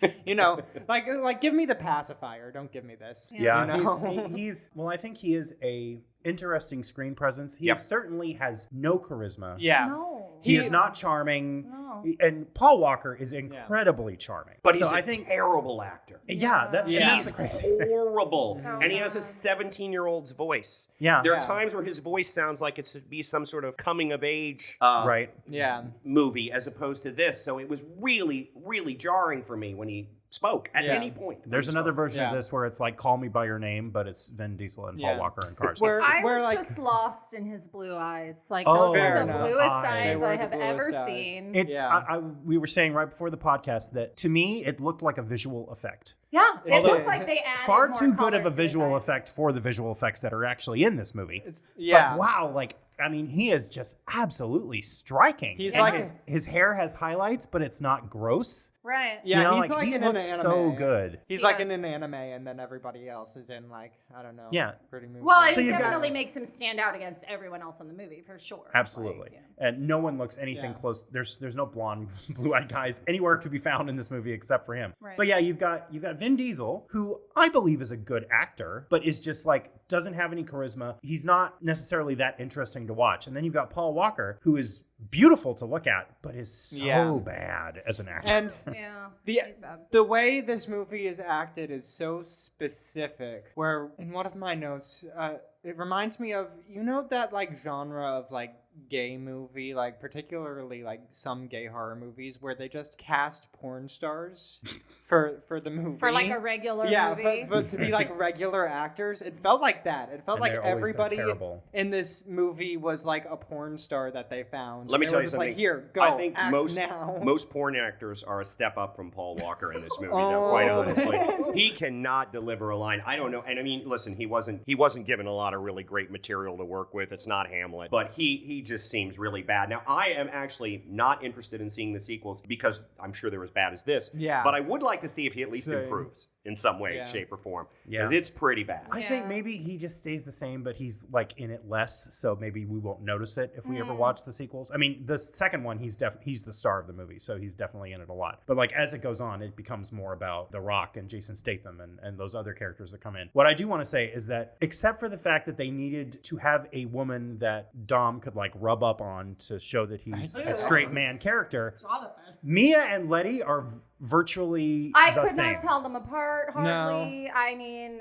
Like give me the pacifier. Don't give me this. Yeah, You know? he's well. I think he is a interesting screen presence. He Yep. certainly has no charisma. Yeah. No. He is not charming. No. And Paul Walker is incredibly charming. But he's so a I think, terrible actor. yeah, that's Yeah. that's the crazy thing. Horrible. So And he has a bad. 17-year-old's voice. Yeah, There are Yeah. times where his voice sounds like it's to be some sort of coming-of-age right. Yeah. movie as opposed to this. So it was really, really jarring for me when he spoke at Yeah. any point. There's another version of Yeah. this where it's like "Call Me by Your Name," but it's Vin Diesel and Paul Yeah. Walker in cars. I was like just lost in his blue eyes. Like Oh, those fair are the enough. bluest They eyes were I the have bluest ever eyes. seen. It's Yeah. we were saying right before the podcast that to me it looked like a visual effect. Yeah, it Although- looked like they added Far more too good color of a to his visual eyes. effect for the visual effects that are actually in this movie. Yeah. But wow, like I mean, he is just absolutely striking. He's And like- his hair has highlights, but it's not gross. Right. Yeah, You know, he's like he in an looks anime. so good. He's He like is. in an anime, and then everybody else is in like, I don't know. Yeah. Pretty movie. Well, it So you've got- definitely makes him stand out against everyone else in the movie for sure. Absolutely. Like, yeah. And no one looks anything Yeah. close. There's no blonde, blue-eyed guys anywhere to be found in this movie except for him. Right. But yeah, you've got Vin Diesel, who I believe is a good actor, but is just like doesn't have any charisma. He's not necessarily that interesting to watch. And then you've got Paul Walker, who is beautiful to look at, but is so Yeah. bad as an actor. And Yeah. the He's bad. the way this movie is acted is so specific. Where in one of my notes, it reminds me of that like genre of like gay movie, like particularly like some gay horror movies where they just cast porn stars for the movie. For like a regular yeah, movie. but to be like regular actors, it felt like that. It felt And like they're always so everybody terrible. in this movie was like a porn star that they found. Let me They tell were you just something. Like, here, go. I think act most now. most porn actors are a step up from Paul Walker in this movie. Now, quite Oh. honestly, he cannot deliver a line. I don't know. And I mean, listen, he wasn't given a lot of really great material to work with. It's not Hamlet, but he just seems really bad. Now, I am actually not interested in seeing the sequels because I'm sure they're as bad as this. Yeah. But I would like to see if he at least Same. improves in some way, Yeah. shape, or form. Yeah. Because it's pretty bad. I think Yeah. maybe he just stays the same, but he's like in it less, so maybe we won't notice it if we ever watch the sequels. I mean, the second one, he's the star of the movie, so he's definitely in it a lot. But like as it goes on, it becomes more about The Rock and Jason Statham and those other characters that come in. What I do want to say is that except for the fact that they needed to have a woman that Dom could like rub up on to show that he's a straight man character, Mia and Letty are virtually I the could same. not tell them apart hardly. I mean,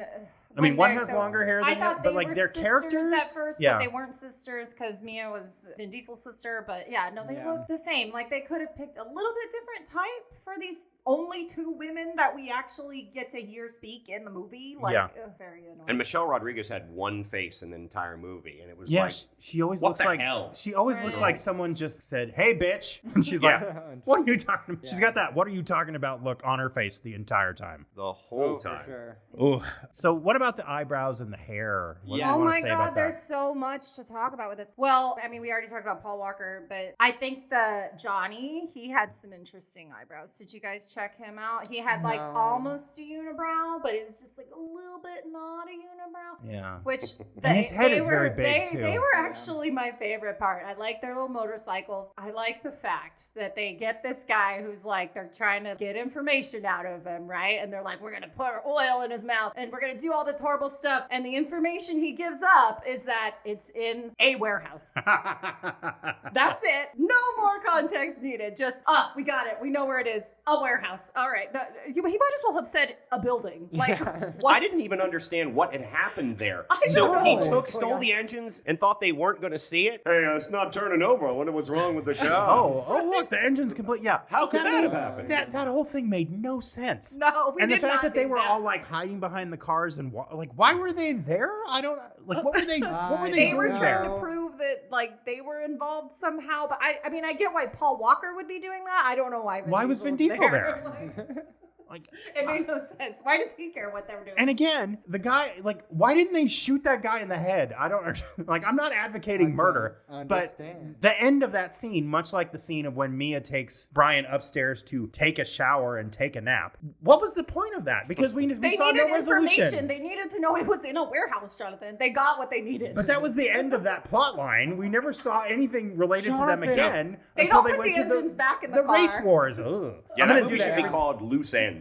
one they're- has longer hair I than thought that, but they like were their sisters characters at first, yeah. but they weren't sisters because Mia was Vin Diesel's sister. But yeah, no, they Yeah. look the same. Like they could have picked a little bit different type for these only two women that we actually get to hear speak in the movie. Like, Yeah. very annoying. And Michelle Rodriguez had one face in the entire movie, and it was Yeah, like, she always what looks the like hell? she always looks Right. like someone just said, "Hey, bitch," and she's Yeah. like, "What are you talking about?" Yeah. She's got that "What are you talking about?" look on her face the entire time. the whole Oh, for time. sure. Ooh. So, what about the eyebrows and the hair? What do Yeah. you Oh want my to say God, about there's that? so much to talk about with this. Well, I mean, we already talked about Paul Walker, but I think the Johnny, he had some interesting eyebrows. Did you guys check him out? He had like No. almost a unibrow, but it was just like a little bit not a unibrow. Yeah. Which And his head is very were- big, too. They were Yeah. actually my favorite part. I like their little motorcycles. I like the fact that they get this guy who's like they're trying to get information out of him, right? And they're like, we're gonna put oil in his mouth and we're gonna do all this horrible stuff. And the information he gives up is that it's in a warehouse. That's it. No more context needed. Just, we got it. We know where it is. A warehouse. All right. He might as well have said a building. Like, Yeah. what? I didn't even understand what had happened there. I So know. he It's stole like the engines and thought they weren't going to see it. Hey, it's not turning over. I wonder what's wrong with the car. Oh, look, the engine's complete. Yeah. How could that made- have happened? That whole thing made no sense. No, we And the did fact not that they do were that. all like hiding behind the cars and like, why were they there? I don't like. What were they? What were they They were doing trying there? to prove that like they were involved somehow, but I mean I get why Paul Walker would be doing that. I don't know why. Why was Vin Diesel there? Like, It made no sense. Why does he care what they were doing? and again, the guy, like, why didn't they shoot that guy in the head? I don't, like, I'm not advocating murder, but understand. the end of that scene, much like the scene of when Mia takes Brian upstairs to take a shower and take a nap, what was the point of that? Because we they saw needed no resolution. information. They needed to know it was in a warehouse, Jonathan. They got what they needed. But that was the end of that plot line. We never saw anything related to them Jonathan. again They until don't they put went the to engines back in the car. race wars. Ugh. Yeah, I'm that gonna movie do should be every- called Loose Ends.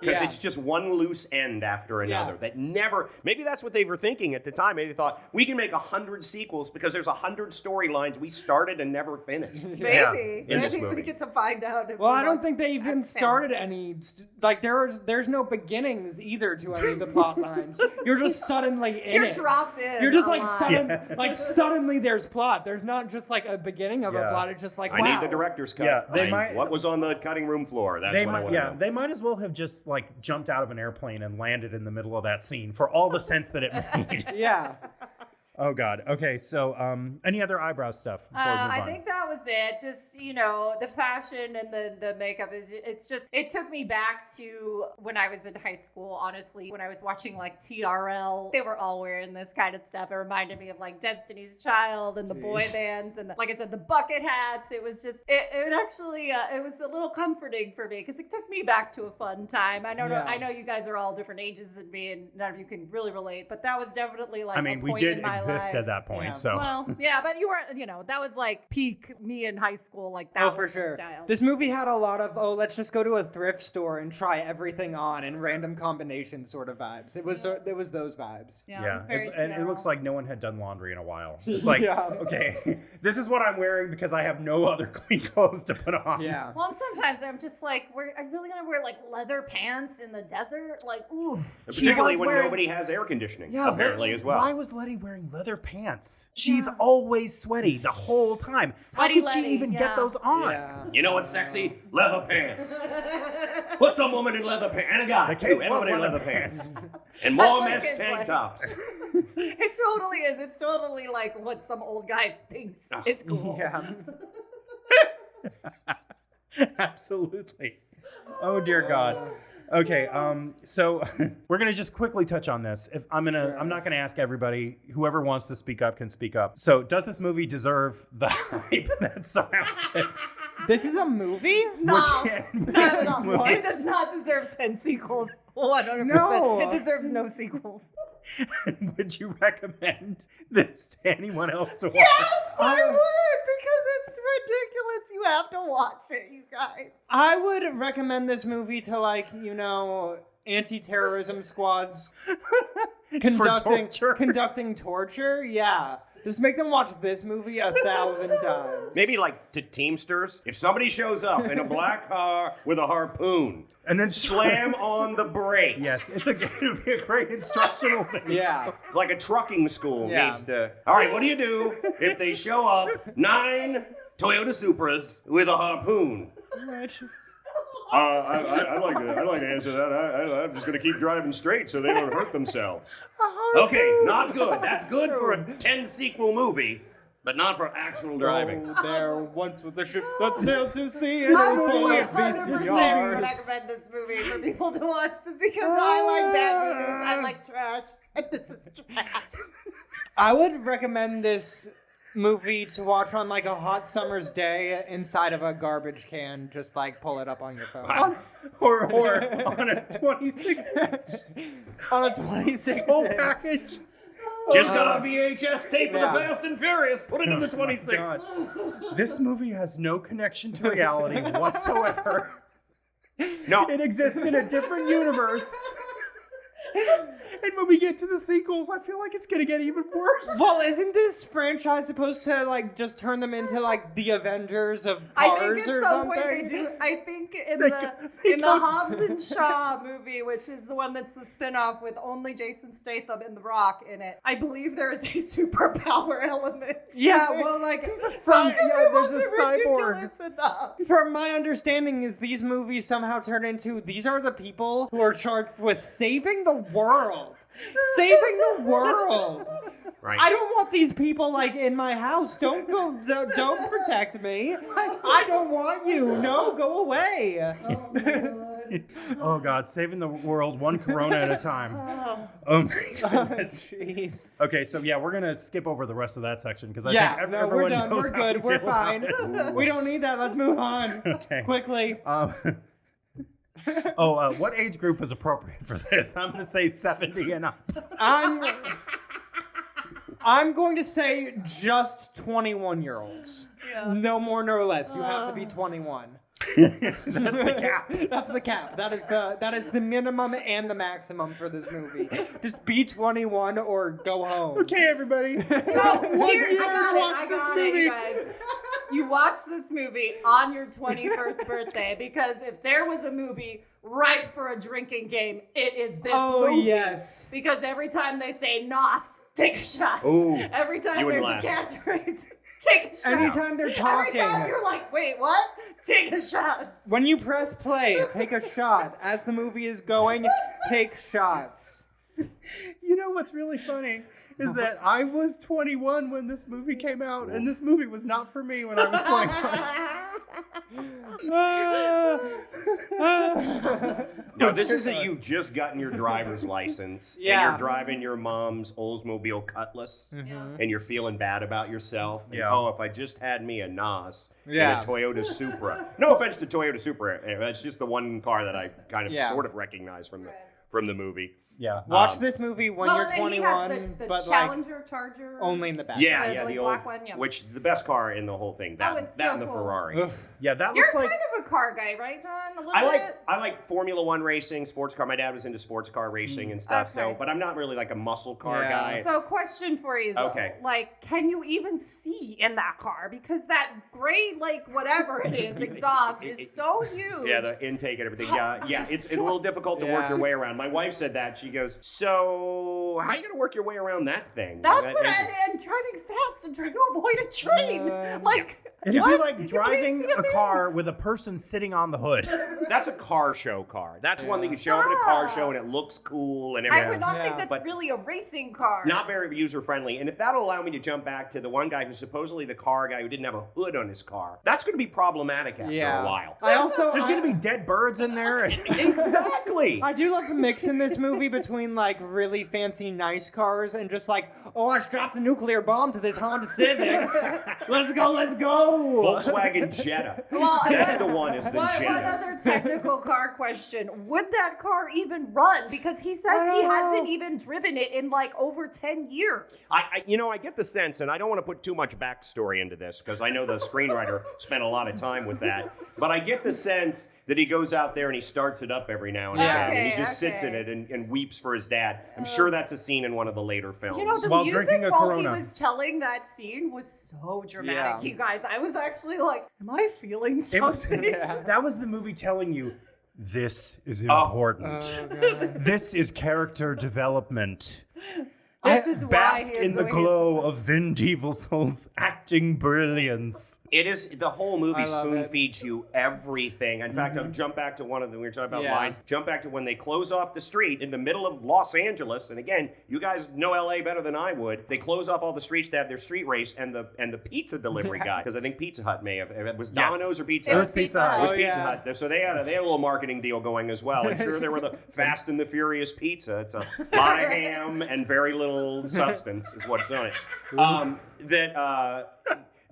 Because it's just one loose end after another that never. Maybe that's what they were thinking at the time. Maybe they thought we can make 100 sequels because there's 100 storylines we started and never finished. Maybe. In this Maybe movie. we get to find out. Well, I don't think they even started any. Like there's no beginnings either to any of the plot lines. You're just suddenly in You're it. dropped in. You're just a like lot. suddenly there's plot. There's not just like a beginning of a plot. It's just like I wow. need the director's cut. Yeah, they might- What was on the cutting room floor? That's what I want to know. They might as well have just like jumped out of an airplane and landed in the middle of that scene for all the sense that it made. Yeah. Oh God. Okay. So, any other eyebrow stuff? Before we move I on? think that was it. Just, the fashion and the makeup it took me back to when I was in high school, honestly, when I was watching like TRL. They were all wearing this kind of stuff. It reminded me of like Destiny's Child and the boy bands and like I said, the bucket hats. It was just, it actually, it was a little comforting for me because it took me back to a fun time. I know you guys are all different ages than me and none of you can really relate, but that was definitely like a we point did in my exist life. at that point. Yeah. So, Well, yeah, but you were, that was like peak me in high school, like that. Oh, for was the sure. style. This movie had a lot of, let's just go to a thrift store and try everything on in random combination sort of vibes. It was those vibes. Yeah, it was very and it looks TRL. like no one had done laundry in a while. It's like, Yeah. okay, this is what I'm wearing because I have no other clean clothes to put on. Yeah. Well, and sometimes I'm just like, I really gonna wear like leather pants in the desert? Like, ooh. Particularly when wearing- nobody has air conditioning, Yeah, apparently, as well. Why was Letty wearing leather pants? She's always sweaty the whole time. How Sweaty could she Letty, even get those on? Yeah. You know what's sexy? Leather pants. Put some woman in leather pants. And a guy, The too. kids Everybody in love leather leather pants. And more That's what mesh kids tank like. tops. It totally is. It's totally like what some old guy thinks is cool. Yeah. Absolutely. Oh dear God. Okay, so we're gonna just quickly touch on this. I'm not gonna ask everybody. Whoever wants to speak up can speak up. So, does this movie deserve the hype that surrounds it? This is a movie? No, Which- not at all. Movies. It does not deserve 10 sequels. 100%. No. It deserves no sequels. Would you recommend this to anyone else to watch? Yes, I would, because it's ridiculous. You have to watch it, you guys. I would recommend this movie to anti-terrorism squads conducting torture. Yeah. Just make them watch this movie 1,000 times. Maybe like to Teamsters. If somebody shows up in a black car with a harpoon, And then slam on the brake. Yes, it would be a great instructional thing. Yeah. It's like a trucking school Yeah. needs to. All right, what do you do if they show up 9 Toyota Supras with a harpoon? I'd like to answer that. I'm just going to keep driving straight so they don't hurt themselves. Okay, not good. That's good for a 10 sequel movie, but not for actual driving. Oh, there once was a ship that sailed to sea and I it was full would of 100% VCRs. recommend this movie for people to watch just because I like bad movies. I like trash. And this is trash. I would recommend this movie to watch on like a hot summer's day inside of a garbage can. Just like pull it up on your phone. Or on a 26-inch On a 26 full inch. package. Just got a VHS tape of yeah. the Fast and Furious. Put it in the 26. God. This movie has no connection to reality whatsoever. No, It exists in a different universe. And when we get to the sequels, I feel like it's gonna get even worse. Well, isn't this franchise supposed to like just turn them into like the Avengers of I cars think or at some something? point they do. I think in They the go- Hobbs and Shaw movie, which is the one that's the spinoff with only Jason Statham and The Rock in it, I believe there is a superpower element. Yeah, well, like He's a from, yeah, there's a It cyborg. ridiculous enough. from my understanding is these movies somehow turn into these are the people who are charged with saving the world. Saving the world. right. I don't want these people like in my house. Don't don't protect me. I don't want you. No, go away. Oh God, saving the world one Corona at a time. Oh my goodness. Jeez. Okay, so yeah, we're gonna skip over the rest of that section because I Yeah, think no, everyone we're done. knows We're how good. we We're feel about fine. it. We don't need that. Let's move on. Okay. Quickly. What age group is appropriate for this? I'm gonna say 70 and up. I'm going to say just 21-year-olds. Yeah. No more, no less. You have to be 21. That's the cap. That's the cap. That is the minimum and the maximum for this movie. Just be 21 or go home. Okay, everybody. No, here, I got it, you guys. You watch this movie on your 21st birthday because if there was a movie right for a drinking game, it is this movie. Yes. Because every time they say "nos," take a shot. Ooh, Every time you there's wouldn't a laugh. catchphrase, take a shot. Anytime they're talking. Every time you're like, wait, what? Take a shot. When you press play, take a shot. As the movie is going, take shots. You know what's really funny is that I was 21 when this movie came out, and this movie was not for me when I was 21. No, this is that you've just gotten your driver's license, and Yeah. you're driving your mom's Oldsmobile Cutlass, and you're feeling bad about yourself. And, Yeah. oh, if I just had me a NOS Yeah. and a Toyota Supra. No offense to Toyota Supra. It's just the one car that I kind of Yeah. sort of recognize from the movie. Yeah. Watch this movie when you're and then 21, he has the but Challenger, Charger. only in the back. Yeah, The yeah, like the old, black one, yeah. which the best car in the whole thing. That, it's that so and the cool. Ferrari. Oof. Yeah, that You're looks like. kind of a car guy, right, John? A little bit? I like Formula One racing, sports car. My dad was into sports car racing and stuff. So, Okay. but I'm not really like a muscle car Yeah. guy. So, question for you, though. Okay. Like, can you even see in that car? Because that gray, like, whatever it is, exhaust is so huge. Yeah, the intake and everything. Yeah, it's a little difficult to work Yeah. your way around. My wife said that. She goes, "So, how are you gonna work your way around that thing?" That's That what engine- and driving fast and trying to avoid a train. Like, It'd what? be like You driving can't see a thing. car with a person sitting on the hood. That's a car show car. That's one that you show up at a car show and it looks cool and I everything. would not think Yeah. that's But- really a racing car. Not very user friendly. And if that'll allow me to jump back to the one guy who's supposedly the car guy who didn't have a hood on his car, that's going to be problematic after Yeah. a while. I also There's going to be dead birds in there. Exactly. I do love the mix in this movie between like really fancy nice cars and just like, oh, I strapped a nuclear bomb to this Honda Civic. Let's go. Volkswagen Jetta. Well, That's the one, is the One Jetta. other technical car question. Would that car even run? Because he says he hasn't even driven it in like over 10 years. I get the sense, and I don't want to put too much backstory into this because I know the screenwriter spent a lot of time with that, but I get the sense that he goes out there and he starts it up every now and Yeah. again, and he Okay, just sits in okay. it and weeps for his dad. I'm sure that's a scene in one of the later films. You know, the While music drinking a while Corona. he was telling that scene was so dramatic, Yeah. you guys. I was actually like, am I feeling It was, something? that was the movie telling you, this is Oh. important. This is character development. This is why Bask he is in the the way he is. glow of Vin Diesel's acting brilliance. It is, the whole movie I love spoon it. feeds you everything. In fact, I'll jump back to one of the, we were talking about Yeah. lines, jump back to when they close off the street in the middle of Los Angeles. And again, you guys know LA better than I would. They close off all the streets to have their street race and the pizza delivery guy, because I think Pizza Hut may have, it was Yes. Domino's or Pizza It Hut? was Pizza Hut. It was Oh, Pizza yeah. Hut. So they had a little marketing deal going as well. And sure, there were the Fast and the Furious pizza. It's a lot of ham and very little substance is what's on it.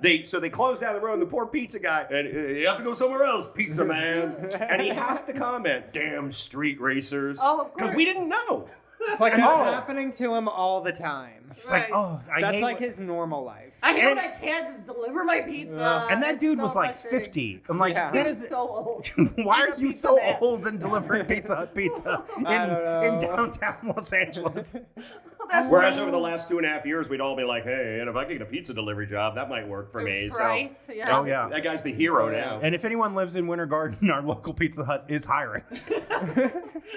They close down the road, and the poor pizza guy, and you have to go somewhere else, pizza man. And he has to comment, "Damn street racers," Oh, of because course. we didn't know. It's like that's Oh. happening to him all the time. It's like, oh, I That's hate like when- his normal life. I hate when I can't just deliver my pizza. And that It's dude so was like frustrating. 50. I'm like, Yeah. that He's is. so old. Why He's are a you pizza so man. old and delivering Pizza Hut pizza I don't know. in downtown Los Angeles? That's Whereas over the last 2.5 years, we'd all be like, "Hey, and if I could get a pizza delivery job, that might work for me." right. So Yeah. Oh, yeah. that guy's the hero now. And if anyone lives in Winter Garden, our local Pizza Hut is hiring.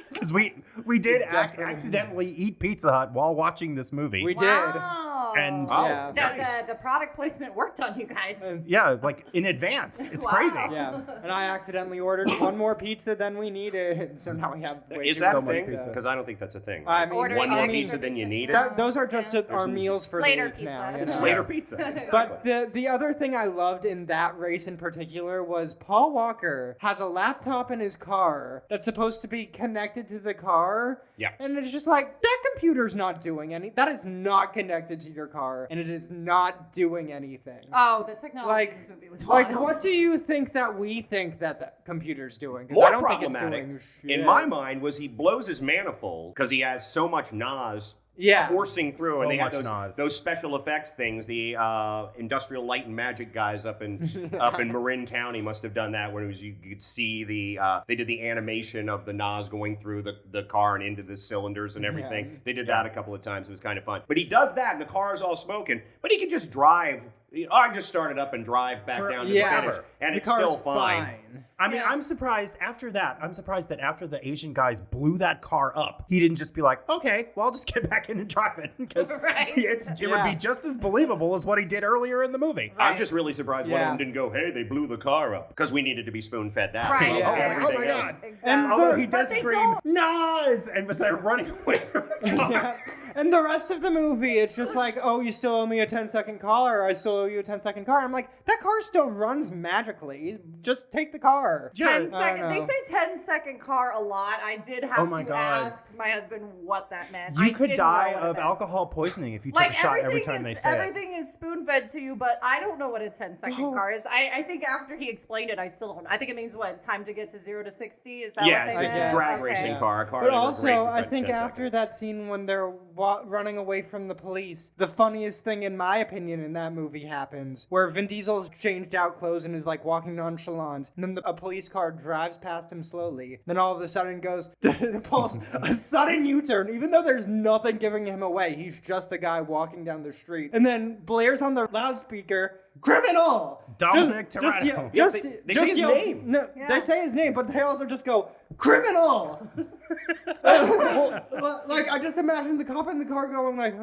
Because we did accidentally eat Pizza Hut while watching this movie. We did. Wow. And Oh, Yeah. nice. The product placement worked on you guys. yeah, like in advance. It's Wow. crazy. Yeah, and I accidentally ordered one more pizza than we needed, so now we have way Is too that a much thing? pizza. Because I don't think that's a thing. I mean, Ordering one more extra pizza than you needed. those are just our meals for Later the week pizza. now. you It's know? Later pizza. But the other thing I loved in that race in particular was Paul Walker has a laptop in his car that's supposed to be connected to the car. Yeah. And it's just like, that computer's not doing that is not connected to your car, and it is not doing anything. Oh, the technology in this movie was wild. Like, what do you think that we think that the computer's doing? 'Cause More I don't think it's problematic, doing in shit. my mind, was he blows his manifold because he has so much NOS coursing through, So and they had much Nas. those special effects things. The Industrial Light and Magic guys up in Marin County must have done that when it was you could see they did the animation of the Nas going through the car and into the cylinders and everything. Yeah. They did that a couple of times. It was kind of fun. But he does that, and the car is all smoking. But he can just drive. I just start it up and drive back down to the finish, and The it's car's still fine. I mean, I'm surprised after that. I'm surprised that after the Asian guys blew that car up, he didn't just be like, okay, well, I'll just get back in and drive it. Because it would be just as believable as what he did earlier in the movie. I'm just really surprised one of them didn't go, hey, they blew the car up. Because we needed to be spoon-fed that. Right. along with Yeah. everything Oh my else. God. Exactly. And Although he But does they scream, Nas! And was like running away from the car. Yeah. And the rest of the movie, it's just like, oh, you still owe me a 10-second car, or I still owe you a 10-second car. I'm like, that car still runs magically. Just take the car. 10 I don't second. They know. say 10-second car a lot. I did have Oh my to God. ask my husband what that meant. You I could didn't die know what it of meant. alcohol poisoning if you took a shot every time they say it. everything is spoon fed to you, but I don't know what a 10-second car is. I think after he explained it, I still don't. I think it means what, time to get to 0 to 60? Is that Yeah, what it's they a meant? drag Okay. racing car. A car But that was raced also, for I 10 think after seconds. that scene when they're running away from the police, the funniest thing, in my opinion, in that movie happens, where Vin Diesel's changed out clothes and is like walking nonchalant, and then a police car drives past him slowly. Then all of a sudden goes, pulls a sudden U-turn, even though there's nothing giving him away. He's just a guy walking down the street, and then blares on the loudspeaker, "Criminal!" Dominic Just Toretto. yell- Yeah, just- they just say his yell- name. No, Yeah. they say his name, but they also just go, "Criminal!" Like, I just imagine the cop in the car going like,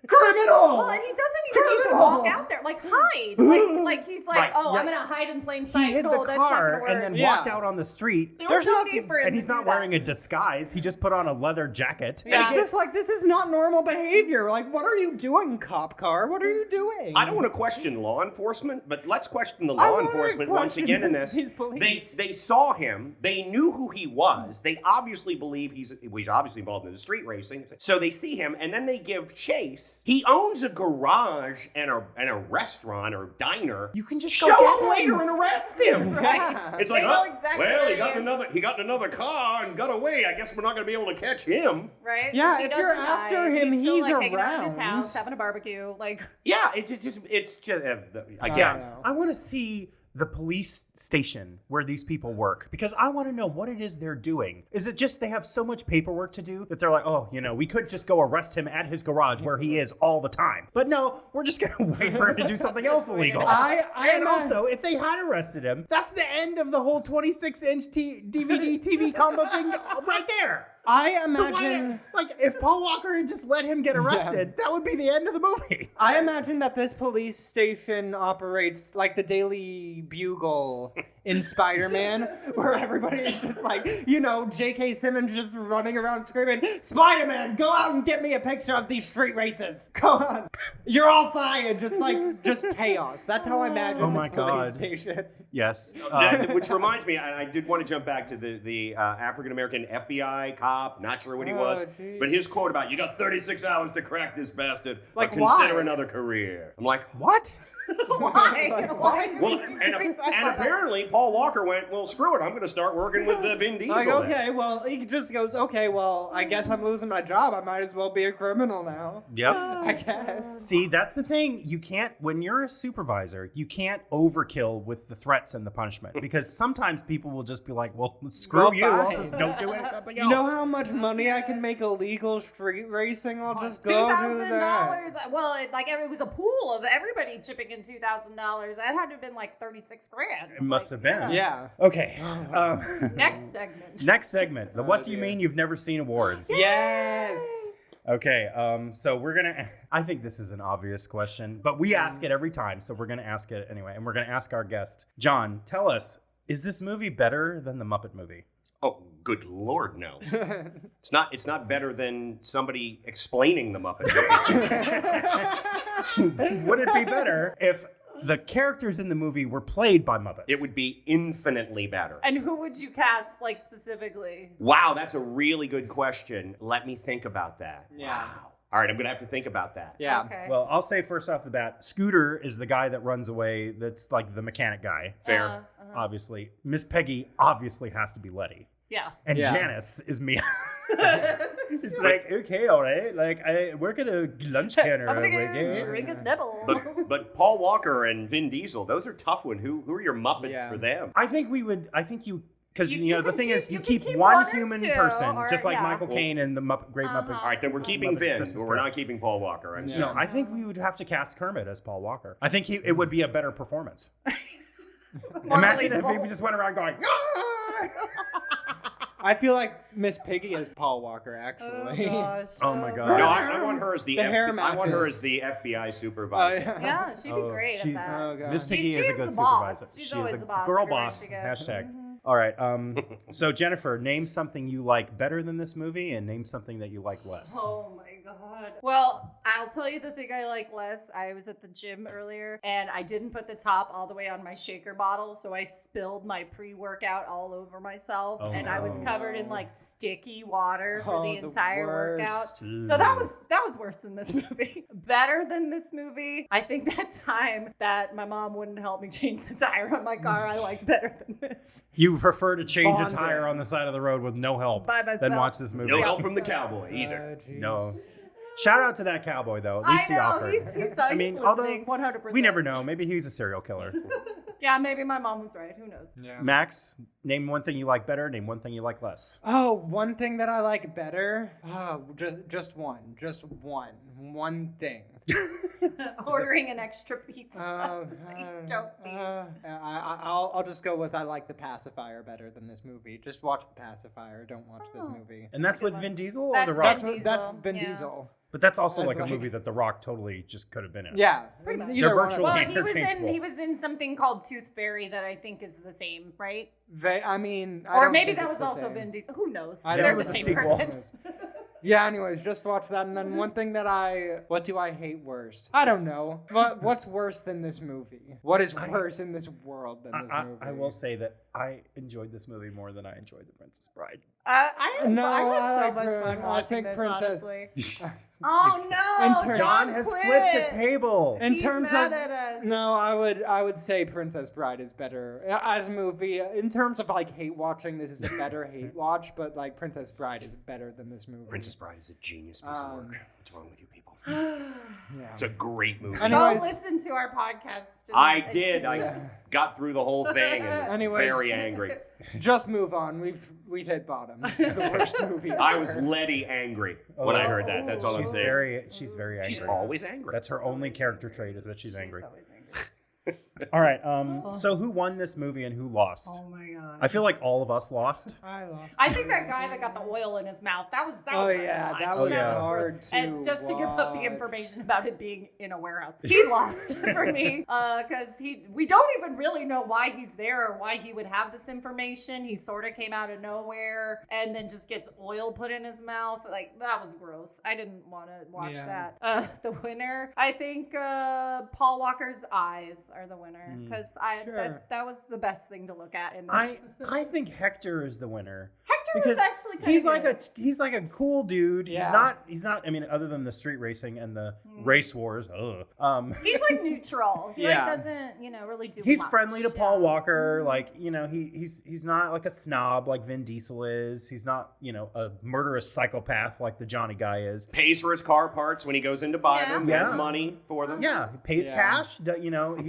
"Criminal!" Well, and he doesn't even need to Criminal! walk out there. Like, hide. Like he's like, Right, oh, yeah. I'm going to hide in plain sight. He hid No, the that's not car gonna work. and then Yeah. walked out on the street. There was There's no nothing- need for him And he's to not do that. wearing a disguise. He just put on a leather jacket. And it's just like, this is not normal behavior. Like, what are you doing, cop car? What are you doing? I don't want to question law enforcement, but let's question the I law wanna enforcement once question again in this. these police. They saw him. They knew who he was. They obviously believe he's obviously involved in the street racing. So they see him, and then they give chase. He owns a garage and a restaurant or diner. You can just Show go up get him. later and arrest him. Right. It's They like, know oh, exactly well, where he he got is. another car and got away. I guess we're not going to be able to catch him. Right? Yeah, He if you're doesn't after hide. him, still, he's like, hanging out in his around. house, having a barbecue. Like, Yeah, it's just again. know. I want to see the police station where these people work because I want to know what it is they're doing. Is it just they have so much paperwork to do that they're like, oh, we could just go arrest him at his garage where he is all the time. But no, we're just going to wait for him to do something else illegal. And also, if they had arrested him, that's the end of the whole 26-inch DVD TV combo thing right there. I So imagine... if Paul Walker had just let him get arrested, that would be the end of the movie. I imagine that this police station operates like the Daily Bugle in Spider-Man, where everybody is just like, J.K. Simmons just running around screaming, "Spider-Man, go out and get me a picture of these street races. Go on. You're all fired." Just chaos. That's how I imagine Oh my this police God. station. Yes. Which reminds me, I did want to jump back to the African-American FBI cop, not sure what he was, jeez. but his quote about, you got 36 hours to crack this bastard, Like, but consider why? another career. I'm like, What? why? Why? well, and apparently Paul Walker went, well, screw it, I'm going to start working with Vin Diesel. Like, then." okay, well, he just goes, okay, well, I guess I'm losing my job. I might as well be a criminal now. Yep. I guess. See, that's the thing. You can't, when you're a supervisor, you can't overkill with the threats and the punishment because sometimes people will just be like, well, screw Well, you. I'll fine. just don't do something You else. know how much money I can make illegal street racing? I'll just go do that. $2,000. Well, it was a pool of everybody chipping in $2,000. That had to have been like 36 grand. It must have been. Yeah. Okay. Next segment. Next segment. The What Do You dear. Mean You've Never Seen Awards. Yes. Okay. So we're going to, I think this is an obvious question, but we ask it every time. So we're going to ask it anyway. And we're going to ask our guest, John, tell us, is this movie better than the Muppet movie? Oh, good Lord, no. It's not better than somebody explaining the Muppet movie. Would it be better if the characters in the movie were played by Muppets? It would be infinitely better. And who would you cast, like, specifically? Wow, that's a really good question. Let me think about that. Yeah. All right, I'm going to have to think about that. Yeah. Okay. Well, I'll say first off the bat, Scooter is the guy that runs away. That's like the mechanic guy, Fair. obviously. Miss Peggy obviously has to be Letty. Yeah. And Yeah. Janice is Mia. It's like, okay, all right. Like, we're going to lunch counter. I'm gonna like, go drink his nibble. But Paul Walker and Vin Diesel, those are tough ones. Who are your Muppets Yeah. for them? I think you... Because, You the can thing is, keep- you you keep can keep one one or human two, person, or- just like yeah. Michael Caine and the Great Muppet. All right, then we're keeping Muppet Vin. Christmas We're Carol. not keeping Paul Walker. I'm Yeah. No, sorry. I think we would have to cast Kermit as Paul Walker. I think it would be a better performance. More Imagine if believable. we just went around going, "Ah!" I feel like Miss Piggy is Paul Walker, Oh, actually. gosh. Oh, my God. No, I want her as the The hair I want her matches. as the FBI supervisor. Yeah, she'd be great at that. Oh, God. Miss Piggy She is a is good the boss. supervisor. She's She always is a the boss girl everywhere boss. she goes. Hashtag. All right. So Jennifer, name something you like better than this movie, and name something that you like less. Oh my god. Well, I'll tell you the thing I like less. I was at the gym earlier and I didn't put the top all the way on my shaker bottle, so I spilled my pre-workout all over myself, Oh, and I was no. covered in like sticky water for the The entire worst. workout. Ooh. So that was worse than this movie. Better than this movie. I think that time that my mom wouldn't help me change the tire on my car, I liked better than this. You prefer to change Bonding. a tire on the side of the road with no help By myself. than watch this movie. No help from the cowboy either. Jeez. No. Shout out to that cowboy, though. At least I he know, offered. he's I mean, although 100%. we never know. Maybe he's a serial killer. Yeah, maybe my mom was right. Who knows? Yeah. Max, name one thing you like better. Name one thing you like less. Oh, one thing that I like better? Oh, just one. Just one. One thing. Ordering an extra pizza. Don't be. I'll just go with I like The Pacifier better than this movie. Just watch The Pacifier. Don't watch this movie. And that's Good with one. Vin Diesel or That's The Vin Rock? Diesel. That's Vin Yeah. Diesel. But that's also That's like a like- movie that The Rock totally just could have been in. Yeah. Pretty much. Either They're one of virtually them. Well, interchangeable. he was in something called Tooth Fairy that I think is the same, right? I mean, I Or don't maybe think that it's was the also same. Vin Diesel. Who knows? I Yeah, They're it the was a same sequel. person. Yeah, anyways, just watch that. And then one thing that what do I hate worse? I don't know. What's worse than this movie? What is worse in this world than this movie? I will say that I enjoyed this movie more than I enjoyed The Princess Bride. I had so like much her. fun I watching think this, Princess- honestly. Oh no! In turn- John has quit. flipped the table. In He's terms mad of at us. no, I would say Princess Bride is better as a movie. In terms of like hate watching, this is a better hate watch. But like Princess Bride is better than this movie. Princess Bride is a genius piece of work. What's wrong with you people? Yeah. It's a great movie. Go Anyways- listen to our podcast. I did. I Yeah. got through the whole thing and Anyways. very angry. Just move on. We've hit bottom. This is the worst movie. I was ever. Letty angry when I heard that. That's all I'm She's saying. she's very angry. She's always angry. That's her only character trait is that she's angry. always angry. All right. So who won this movie and who lost? Oh my god. I feel like all of us lost. I lost. I think that guy that got the oil in his mouth, that was Oh hard yeah, to watch. that was yeah. hard to And just to give up the watch. information about it being in a warehouse, he lost for me because we don't even really know why he's there or why he would have this information. He sort of came out of nowhere and then just gets oil put in his mouth. Like that was gross. I didn't want to watch Yeah. that. The winner, I think, Paul Walker's eyes are the winner because Sure. that was the best thing to look at in this. I think Hector is the winner. Hector was actually kind he's of he's like a cool dude. Yeah. He's not I mean other than the street racing and the race wars. He's like neutral. He Yeah. like doesn't, really do He's much. friendly to Paul Yeah. Walker, like he's not like a snob like Vin Diesel is. He's not a murderous psychopath like the Johnny guy is. Pays for his car parts when he goes in to buy Yeah. them. Yeah. Has money for them. Yeah, he pays Yeah. cash.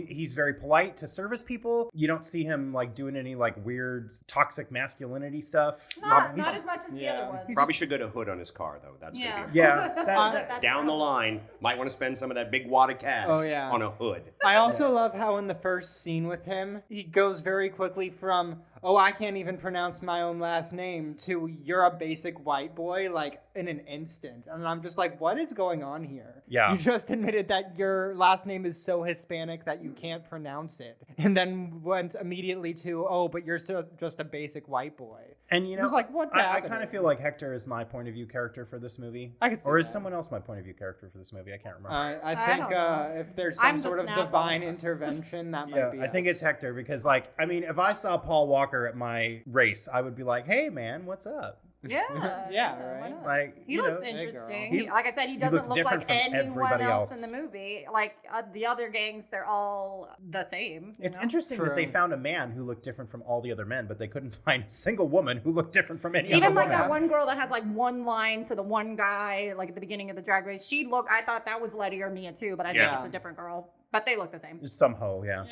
He's very polite to service people. You don't see him like doing any like weird toxic masculinity stuff. Not He's as just- much as the yeah. other ones. Probably should get a hood on his car though. That's Yeah. gonna be Yeah, That's down the probably- line. Might want to spend some of that big wad of cash Oh, yeah. on a hood. I also love how in the first scene with him, he goes very quickly from, oh, I can't even pronounce my own last name, to you're a basic white boy, like in an instant. And I'm just like, what is going on here? Yeah. You just admitted that your last name is so Hispanic that you can't pronounce it. And then went immediately to, oh, but you're still just a basic white boy. And It's like, what's I happening? kind of feel like Hector is my point of view character for this movie. I can see Or is that. someone else my point of view character for this movie? I can't remember. I I think don't know. if there's I'm some the sort of Snapple. divine intervention, that Yeah, might be I think us. it's Hector because, like, I mean, if I saw Paul Walker at my race, I would be like, "Hey, man, what's up?" Yeah. Yeah, why right. not? Like, He you looks know, interesting. He- Like I said, he he doesn't looks look different like from anyone everybody else else. in the movie. Like the other gangs, they're all the same. It's know? interesting that they True. found a man who looked different from all the other men, but they couldn't find a single woman who looked different from any Even other like woman. that one girl that has like one line to the one guy, like at the beginning of the Drag Race. I thought that was Letty or Mia too, but I think Yeah. it's a different girl. But they look the same. Just some hoe, yeah.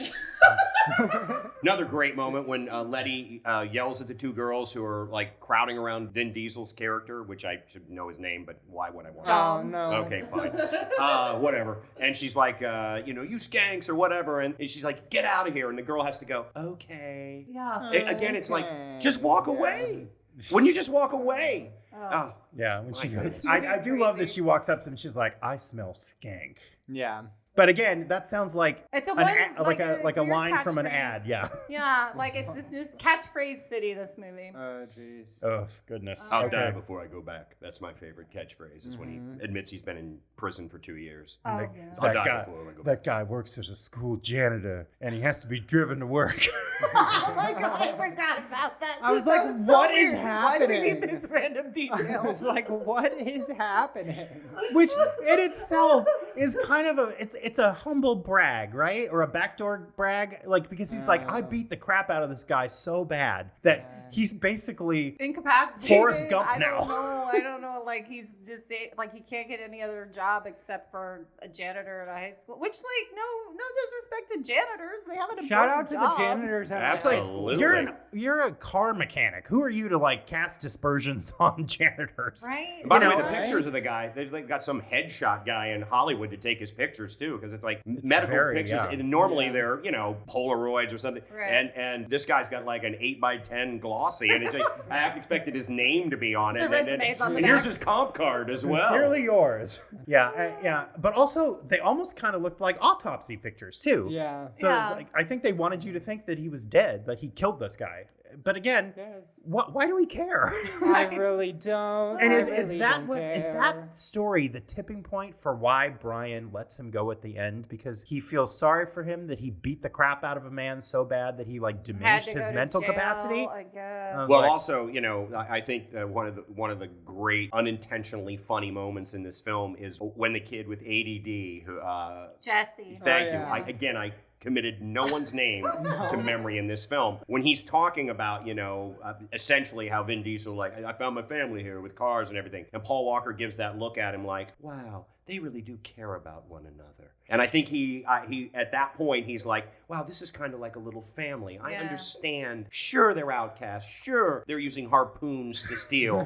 Another great moment when Letty yells at the two girls who are like crowding around Vin Diesel's character, which I should know his name, but why would I want to? Oh, no. Okay, fine. Whatever. And she's like, you skanks or whatever. And she's like, get out of here. And the girl has to go, okay. Yeah. Again, it's like, Okay. just walk away. Wouldn't you just walk away? Oh, Yeah, when she My goes. goodness. I do love that Crazy. she walks up to him and she's like, I smell skank. Yeah. But again, that sounds like It's a an one, like a weird line from an catchphrase. ad. Yeah. Yeah, like it's this just catchphrase city. This movie. Oh, jeez. Oh goodness. I'll Okay. die before I go back. That's my favorite catchphrase, is when he admits he's been in prison for 2 years. Oh, That- yeah. I'll die guy, before I go back. that guy works as a school janitor and he has to be driven to work. Oh my god, I forgot about that. I was That like, so what is weird. Why do we need happening? this random I detail? was like, what is happening? Which in itself is kind of it's a humble brag, right? Or a backdoor brag, like because he's like, I beat the crap out of this guy so bad that he's basically Incapacitated. Forrest Gump I now. don't know. I don't know. Like he's just like he can't get any other job except for a janitor at a high school. Which like no disrespect to janitors. They have an Shout important out to job. the janitors at it's like Absolutely. you're a car mechanic. Who are you to like cast dispersions on janitors? Right. By the You way, know, the pictures of the guy, they've like got some headshot guy in Hollywood to take his pictures too, because it's like medical very, pictures. yeah. And normally they're, Polaroids or something. Right. And this guy's got like an 8x10 glossy, and it's like, I half expected his name to be on it. The and resume's on the and here's back. his comp card as well. Sincerely yours. Yeah. But also, they almost kind of looked like autopsy pictures too. Yeah. So Yeah. it's like, I think they wanted you to think that he was dead, that he killed this guy. But again, Yes. why do we care? I really don't. And I is really that don't what is care. that story the tipping point for why Brian lets him go at the end? Because he feels sorry for him that he beat the crap out of a man so bad that he like Had diminished to his go to mental jail, capacity. I guess. I was Well, like- also, I think one of the great unintentionally funny moments in this film is when the kid with ADD, who Jesse. thank you, yeah. I committed no one's name to memory in this film. When he's talking about, essentially how Vin Diesel, like, I found my family here with cars and everything, and Paul Walker gives that look at him like, wow, they really do care about one another. And I think he at that point, he's like, wow, this is kind of like a little family. I Yeah. understand. Sure, they're outcasts. Sure, they're using harpoons to steal.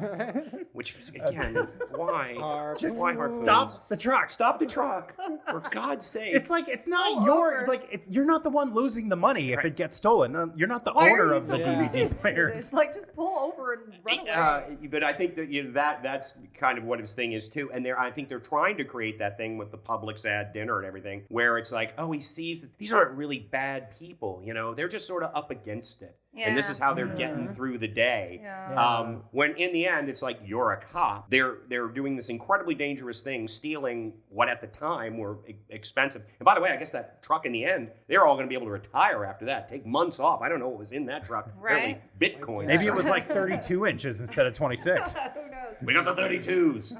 Which, again, why? Harpoons. Why harpoons? Stop the truck. Stop the truck. For God's sake. It's like it's not Pull your over. you're not the one losing the money if it gets stolen. You're not the Why are owner you of the so DVD mean to players. this? Like just pull over and run away. But I think that that's kind of what his thing is too. And I think they're trying to create that thing with the Publix ad dinner and everything, where it's like, oh, he sees that these aren't really bad people, they're just sort of up against it. And this Yeah. is how they're getting through the day. Yeah. When in the end, it's like, you're a cop. They're doing this incredibly dangerous thing, stealing what at the time were expensive. And by the way, I guess that truck in the end, they're all going to be able to retire after that, take months off. I don't know what was in that truck. Right. Apparently Bitcoin. Maybe it was like 32 inches instead of 26. Who knows? We got the 32s.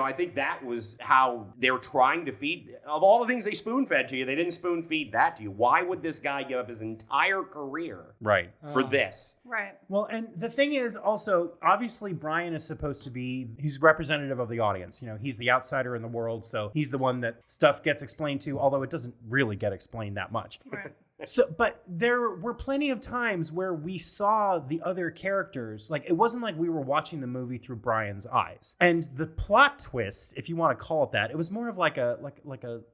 I think that was how they were trying to feed. Of all the things they spoon fed to you, they didn't spoon feed that to you. Why would this guy give up his entire career Right. for this? Right. Well, and the thing is also, obviously, Brian is supposed to be, he's representative of the audience. He's the outsider in the world, so he's the one that stuff gets explained to, although it doesn't really get explained that much. Right. So, but there were plenty of times where we saw the other characters. Like, it wasn't like we were watching the movie through Brian's eyes. And the plot twist, if you want to call it that, it was more of like a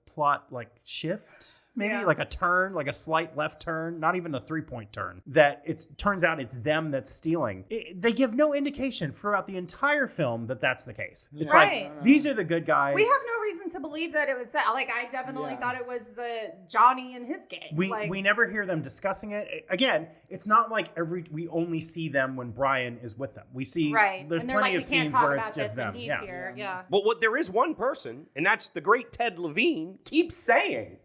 plot shift. Maybe Yeah. like a turn, like a slight left turn, not even a 3-point turn. That it turns out it's them that's stealing. They give no indication throughout the entire film that that's the case. It's Right. like, these are the good guys. We have no reason to believe that it was that. Like, I definitely Yeah. thought it was the Johnny and his gang. We never hear them discussing it. Again, it's not like we only see them when Brian is with them. We see right. there's and they're plenty like, of we can't scenes talk where about it's this just when them. he's Yeah. here. Yeah. Well, there is one person, and that's the great Ted Levine, keeps saying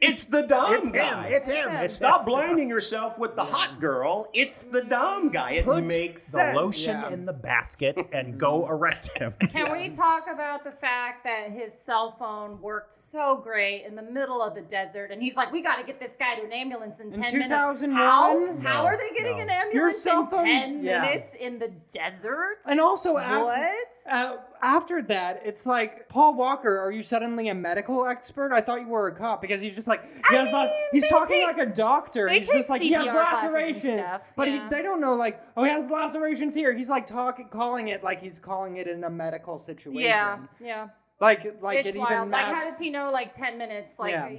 It's the dumb It's guy. him. It's him. It's Stop him. blinding yourself with the hot girl. It's the dumb guy. It Put makes the sense. lotion Yeah. in the basket and go arrest him. Can we talk about the fact that his cell phone worked so great in the middle of the desert, and he's like, "We got to get this guy to an ambulance in 10 minutes." 2001? How are they getting an ambulance cell in phone? 10 Yeah. minutes in the desert? And also, what? after that, it's like, Paul Walker, are you suddenly a medical expert? I thought you were a cop, because he's just like, he's they talking take- like a doctor. they He's take just like, he has CPR classes and lacerations. stuff, But yeah. they don't know, like, oh, he has lacerations here. He's like calling it like he's calling it in a medical situation. Yeah. Like It's it wild. even Like, how does he know, like, 10 minutes? Like, Yeah.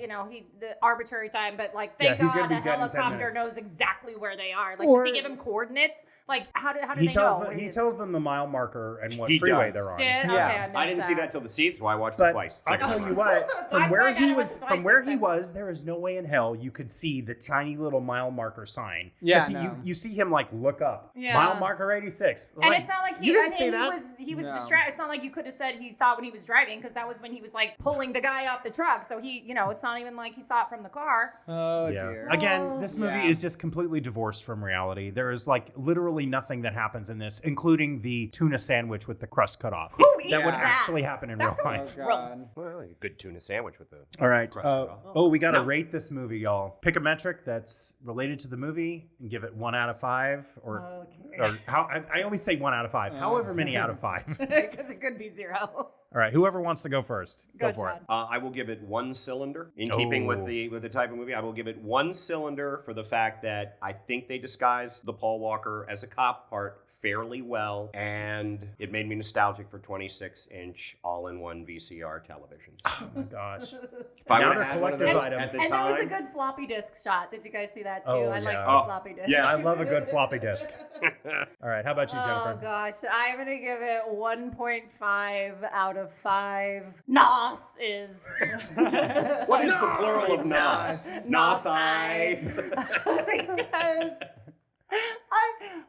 the arbitrary time, but, like, Yeah, thank he's God gonna a be dead in 10 helicopter minutes. knows exactly where they are. Like, Or- does he give him coordinates? Like, how do He they tells know? them, he tells them the mile marker and what He freeway does. they're on. Did? Yeah. Okay, I missed I didn't see that till the seeds, so I watched it But twice. I'll Second tell time you around. what, That's from why where I he gotta was, watch it from twice where this he time. was, there is no way in hell you could see the tiny little mile marker sign. 'Cause Yeah, he- no. you see him like look up, Yeah. mile marker 86. And Like, it's not like you didn't see he that. was No. distracted. It's not like you could have said he saw it when he was driving, because that was when he was like pulling the guy off the truck. So he, it's not even like he saw it from the car. Oh, Yeah. dear. Again, this movie Yeah. is just completely divorced from reality. There is like literally nothing that happens in this, including the tuna sandwich with the crust cut off. Who that eats would that? actually happen in real That life. sounds Oh, gross. God. Well, a good tuna sandwich with the. All right. Crust cut off. We got to No. rate this movie, y'all. Pick a metric that's related to the movie and give it 1 out of 5, or how I always say 1 out of 5. However many out of 5. Because it could be 0. All right. Whoever wants to go first, go for it. John. I will give it 1 cylinder. In keeping with the type of movie, I will give it 1 cylinder for the fact that I think they disguised the Paul Walker as a cop part fairly well, and it made me nostalgic for 26-inch all-in-one VCR televisions. Oh my gosh. If I Now would've they're had one of collector's those items. at the And there was a time, good floppy disk shot. Did you guys see that too? Oh, I liked yeah. the Oh, floppy disk. yes. I love a good floppy disk. All right. How about you, Oh Jennifer? gosh, I'm gonna give it 1.5 out of 5. Nos is. what is the plural of nos? Nos-I. Because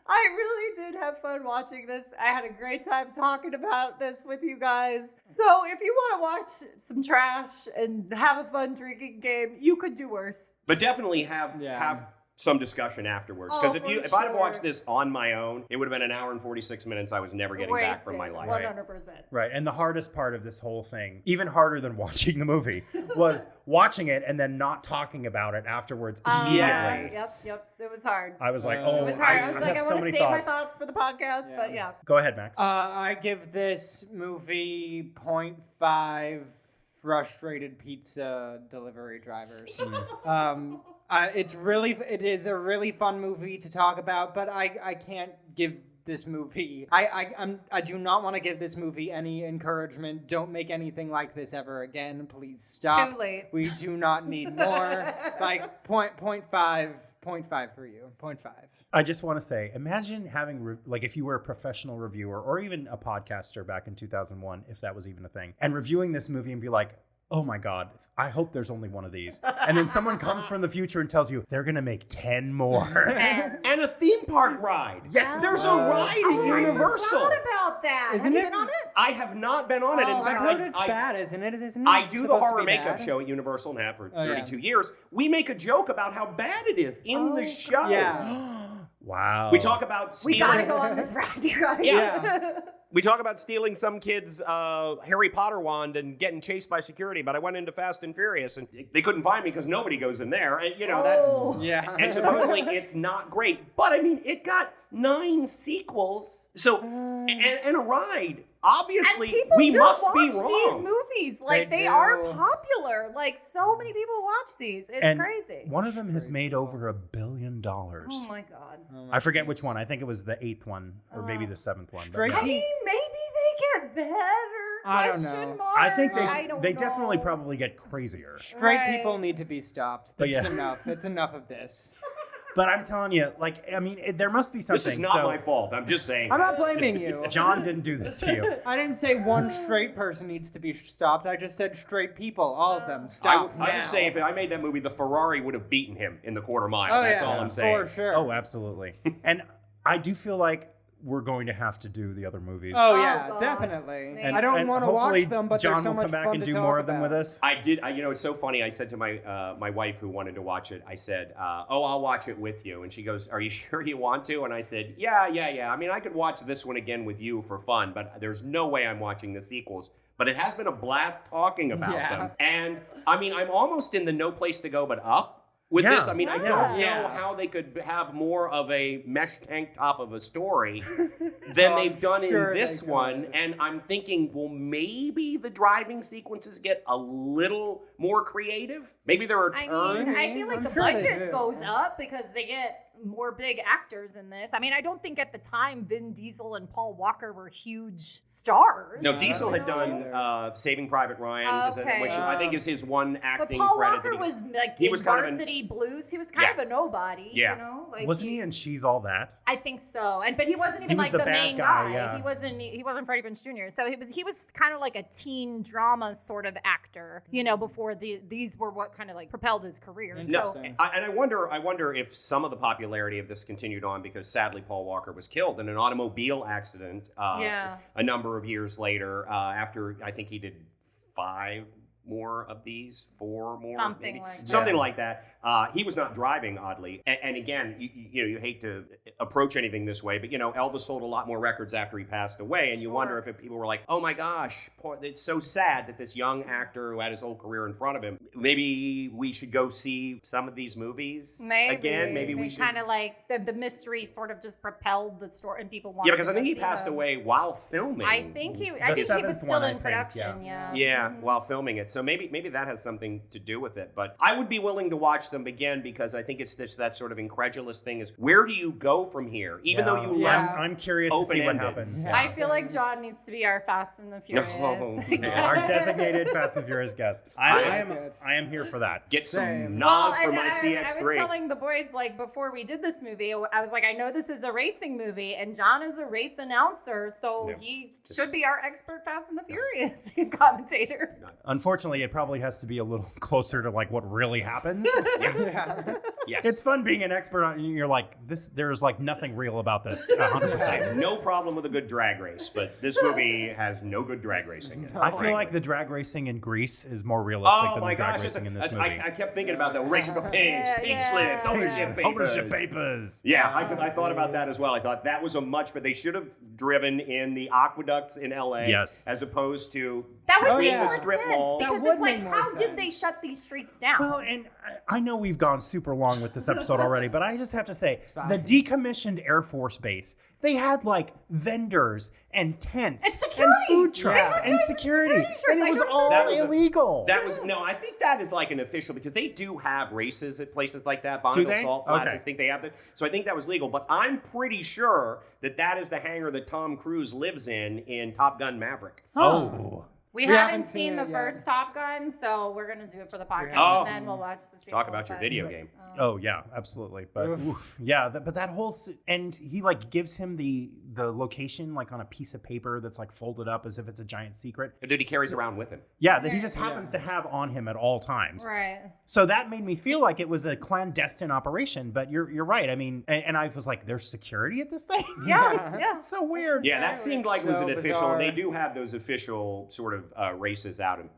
I really did have fun watching this. I had a great time talking about this with you guys. So if you want to watch some trash and have a fun drinking game, you could do worse. But definitely have some discussion afterwards. Because Oh, if for I'd have watched sure. this on my own, it would have been an hour and 46 minutes I was never getting back from my life. 100%. Right. And the hardest part of this whole thing, even harder than watching the movie, was watching it and then not talking about it afterwards immediately. Yep. It was hard. I was like, It oh, It was hard. I was like, have I so want to many save my thoughts. thoughts for the podcast, but yeah. Go ahead, Max. I give this movie 0.5 frustrated pizza delivery drivers. It is a really fun movie to talk about, but I can't give this movie. I do not want to give this movie any encouragement. Don't make anything like this ever again. Please stop. Too late. We do not need more. Like 0.5 for you. 0.5. I just want to say, imagine having, if you were a professional reviewer or even a podcaster back in 2001, if that was even a thing, and reviewing this movie and be like, oh my God, I hope there's only one of these. And then someone comes from the future and tells you they're going to make 10 more. And a theme park ride. Yes. There's a ride at Universal. I forgot about that. Isn't Have you it? been on it? I have not been on it. In I've fact, heard it's I bad, isn't it? Isn't it I do the supposed to horror be makeup bad? show at Universal and have for Oh, yeah. 32 years. We make a joke about how bad it is in the show. Yeah. Wow. We talk about We stealing. gotta go on this ride, you guys. Yeah. We talk about stealing some kid's Harry Potter wand and getting chased by security, but I went into Fast and Furious and they couldn't find me because nobody goes in there. And, Oh. that's... Yeah. And supposedly it's not great. But, I mean, it got 9 sequels. So, and a ride. Obviously, And people we do must watch be these wrong. movies. Like, They they are do. popular. Like, so many people watch these. It's And crazy. one of them has made over $1 billion. Oh my God. I forget which one. I think it was the 8th one or maybe the 7th one. but Straight yeah. I mean, maybe they get better. I don't Question know. mark? I think I don't they definitely know. probably get crazier. Straight Right. people need to be stopped. But This yeah. is enough. It's enough of this. But I'm telling you, there must be something. This is not my fault. I'm just saying. I'm not blaming you. John didn't do this to you. I didn't say one straight person needs to be stopped. I just said straight people, all of them. Stop I would now. say if I made that movie, the Ferrari would have beaten him in the quarter mile. Oh, That's yeah, all I'm saying. for sure. Oh, absolutely. And I do feel like we're going to have to do the other movies. Oh, Oh, yeah, God. definitely. And- I don't want to hopefully watch them, but John there's so will much come back fun and to do talk more of them about. with us. I did. It's so funny. I said to my wife who wanted to watch it, I said, "Oh, I'll watch it with you." And she goes, "Are you sure you want to?" And I said, "Yeah. I mean, I could watch this one again with you for fun, but there's no way I'm watching the sequels." But it has been a blast talking about them. And I mean, I'm almost in the no place to go but up with Yeah. this. I mean, I don't know Yeah. how they could have more of a mesh tank top of a story than they've done sure in they this one. could. And I'm thinking, well, maybe the driving sequences get a little more creative. Maybe there are I turns. mean, I feel like I'm the sure they budget do. goes up because they get more big actors in this. I mean, I don't think at the time Vin Diesel and Paul Walker were huge stars. No, No, Diesel I had don't done Saving Private Ryan, Okay. which I think is his one But acting Paul credit. Walker that was like he in was kind of an- Varsity Blues. He was kind of a nobody. Yeah. You know, like Wasn't he in She's All That? I think so, but he wasn't even He was like the the bad main guy, guy. yeah. He wasn't Freddie Prinze Jr. So he was kind of like a teen drama sort of actor, you know, before these were what kind of like propelled his career. No, So Interesting. and I wonder if some of the popularity of this continued on because sadly Paul Walker was killed in an automobile accident Yeah. a number of years later after I think he did 4 more, Something maybe. like that. Something like that. He was not driving, oddly. And again, you hate to approach anything this way, but Elvis sold a lot more records after he passed away, and you wonder if people were like, "Oh my gosh, it's so sad that this young actor who had his whole career in front of him. Maybe we should go see some of these movies again. Maybe we should." kind of like the mystery sort of just propelled the story, and people wanted. Yeah, because to I think go he see passed them. away while filming. I think he The was seventh still one, I in think, production. yeah. Yeah, Mhm. while filming it. So maybe that has something to do with it. But I would be willing to watch them again because I think it's that sort of incredulous thing is where do you go from here? Even though you Yeah. left I'm curious to see what open-ended. happens. Yeah. I feel like John needs to be our Fast and the Furious. Our designated Fast and Furious guest. I Good. am here for that. Get some Same. NOS for and my I CX-3. was telling the boys, like, before we did this movie, I was like, I know this is a racing movie, and John is a race announcer, so Yeah. he should be our expert Fast and the Furious commentator. Unfortunately, it probably has to be a little closer to like what really happens. Yeah. Yes. It's fun being an expert on. You're like this. There's like nothing real about this. 100%. No problem with a good drag race, but this movie has no good drag racing. I feel like the drag racing in Greece is more realistic Oh than my the drag gosh! racing in this movie. I kept thinking about that. Racing for pigs, Yeah, pig yeah. slips, ownership papers. Ownership papers. Yeah, I thought about that as well. I thought that was but they should have driven in the aqueducts in LA Yes. as opposed to That would Oh, make yeah. more the strip sense, malls. because That would it's like, make more how did they sense. shut these streets down? Well, and I know we've gone super long with this episode already, but I just have to say, fine. the decommissioned Air Force Base, they had like vendors and tents And security. food trucks Yeah. and security, and it I was noticed all that was a- illegal. I think that is like an official because they do have races at places like that. Bonneville they? Salt Flats, Okay. I think they have that. So I think that was legal, but I'm pretty sure that is the hangar that Tom Cruise lives in Top Gun Maverick. Oh. We We haven't haven't seen seen the it yet. first Top Gun, so we're gonna do it for the podcast, Oh. and then we'll watch the sequel. Talk about your but- video game. Oh yeah, absolutely. But Oof. oof, yeah, but that whole and he like gives him the location like on a piece of paper that's like folded up as if it's a giant secret. That he carries around with him. Yeah, that he just Yeah. happens to have on him at all times. Right. So that made me feel like it was a clandestine operation. But you're right. I mean, and I was like, there's security at this thing. Yeah. Yeah. It's so weird. Yeah, that seemed like it was So an official. bizarre. And they do have those official sort of races out in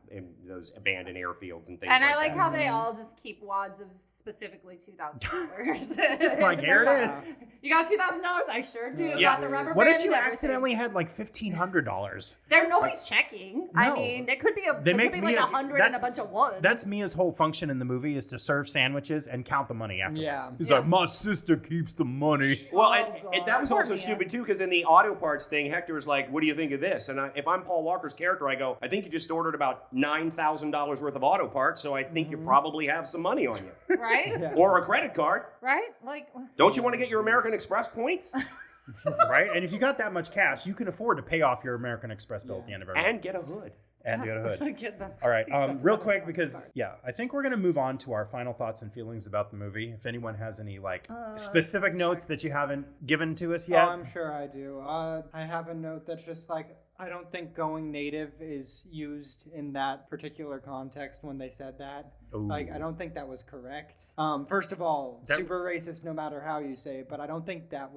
those abandoned airfields and things And like I like that. how they all just keep wads of specifically $2,000. It's like, here it is. You got $2,000? I sure do. Yeah. Got the rubber What band if you and everything. accidentally had like $1,500? There, nobody's checking. I No. mean, it could be a. They it make could be me like a- 100 and a that's- bunch of ones. That's Mia's whole function in the movie is to serve sandwiches and count the money afterwards. Yeah. He's Yeah. like, my sister keeps the money. Well, Oh, and that was God. also Poor stupid Mia. too, because in the auto parts thing, Hector was like, "What do you think of this?" And if I'm Paul Walker's character, I go, "I think you just ordered about $9,000 worth of auto parts, so I think you probably have some money on you, right. Yeah. or a credit card. Right. Like. Don't you want to get your American Express points Right? And if you got that much cash, you can afford to pay off your American Express bill at the end of every month. and get a hood?" And get a hood. Get them. All right, real quick, because I think we're gonna move on to our final thoughts and feelings about the movie. If anyone has any like specific notes that you haven't given to us yet, Oh, I'm sure I do. I have a note that's just like, I don't think going native is used in that particular context when they said that. Ooh. Like, I don't think that was correct. First of all, That- super racist no matter how you say it, but I don't think that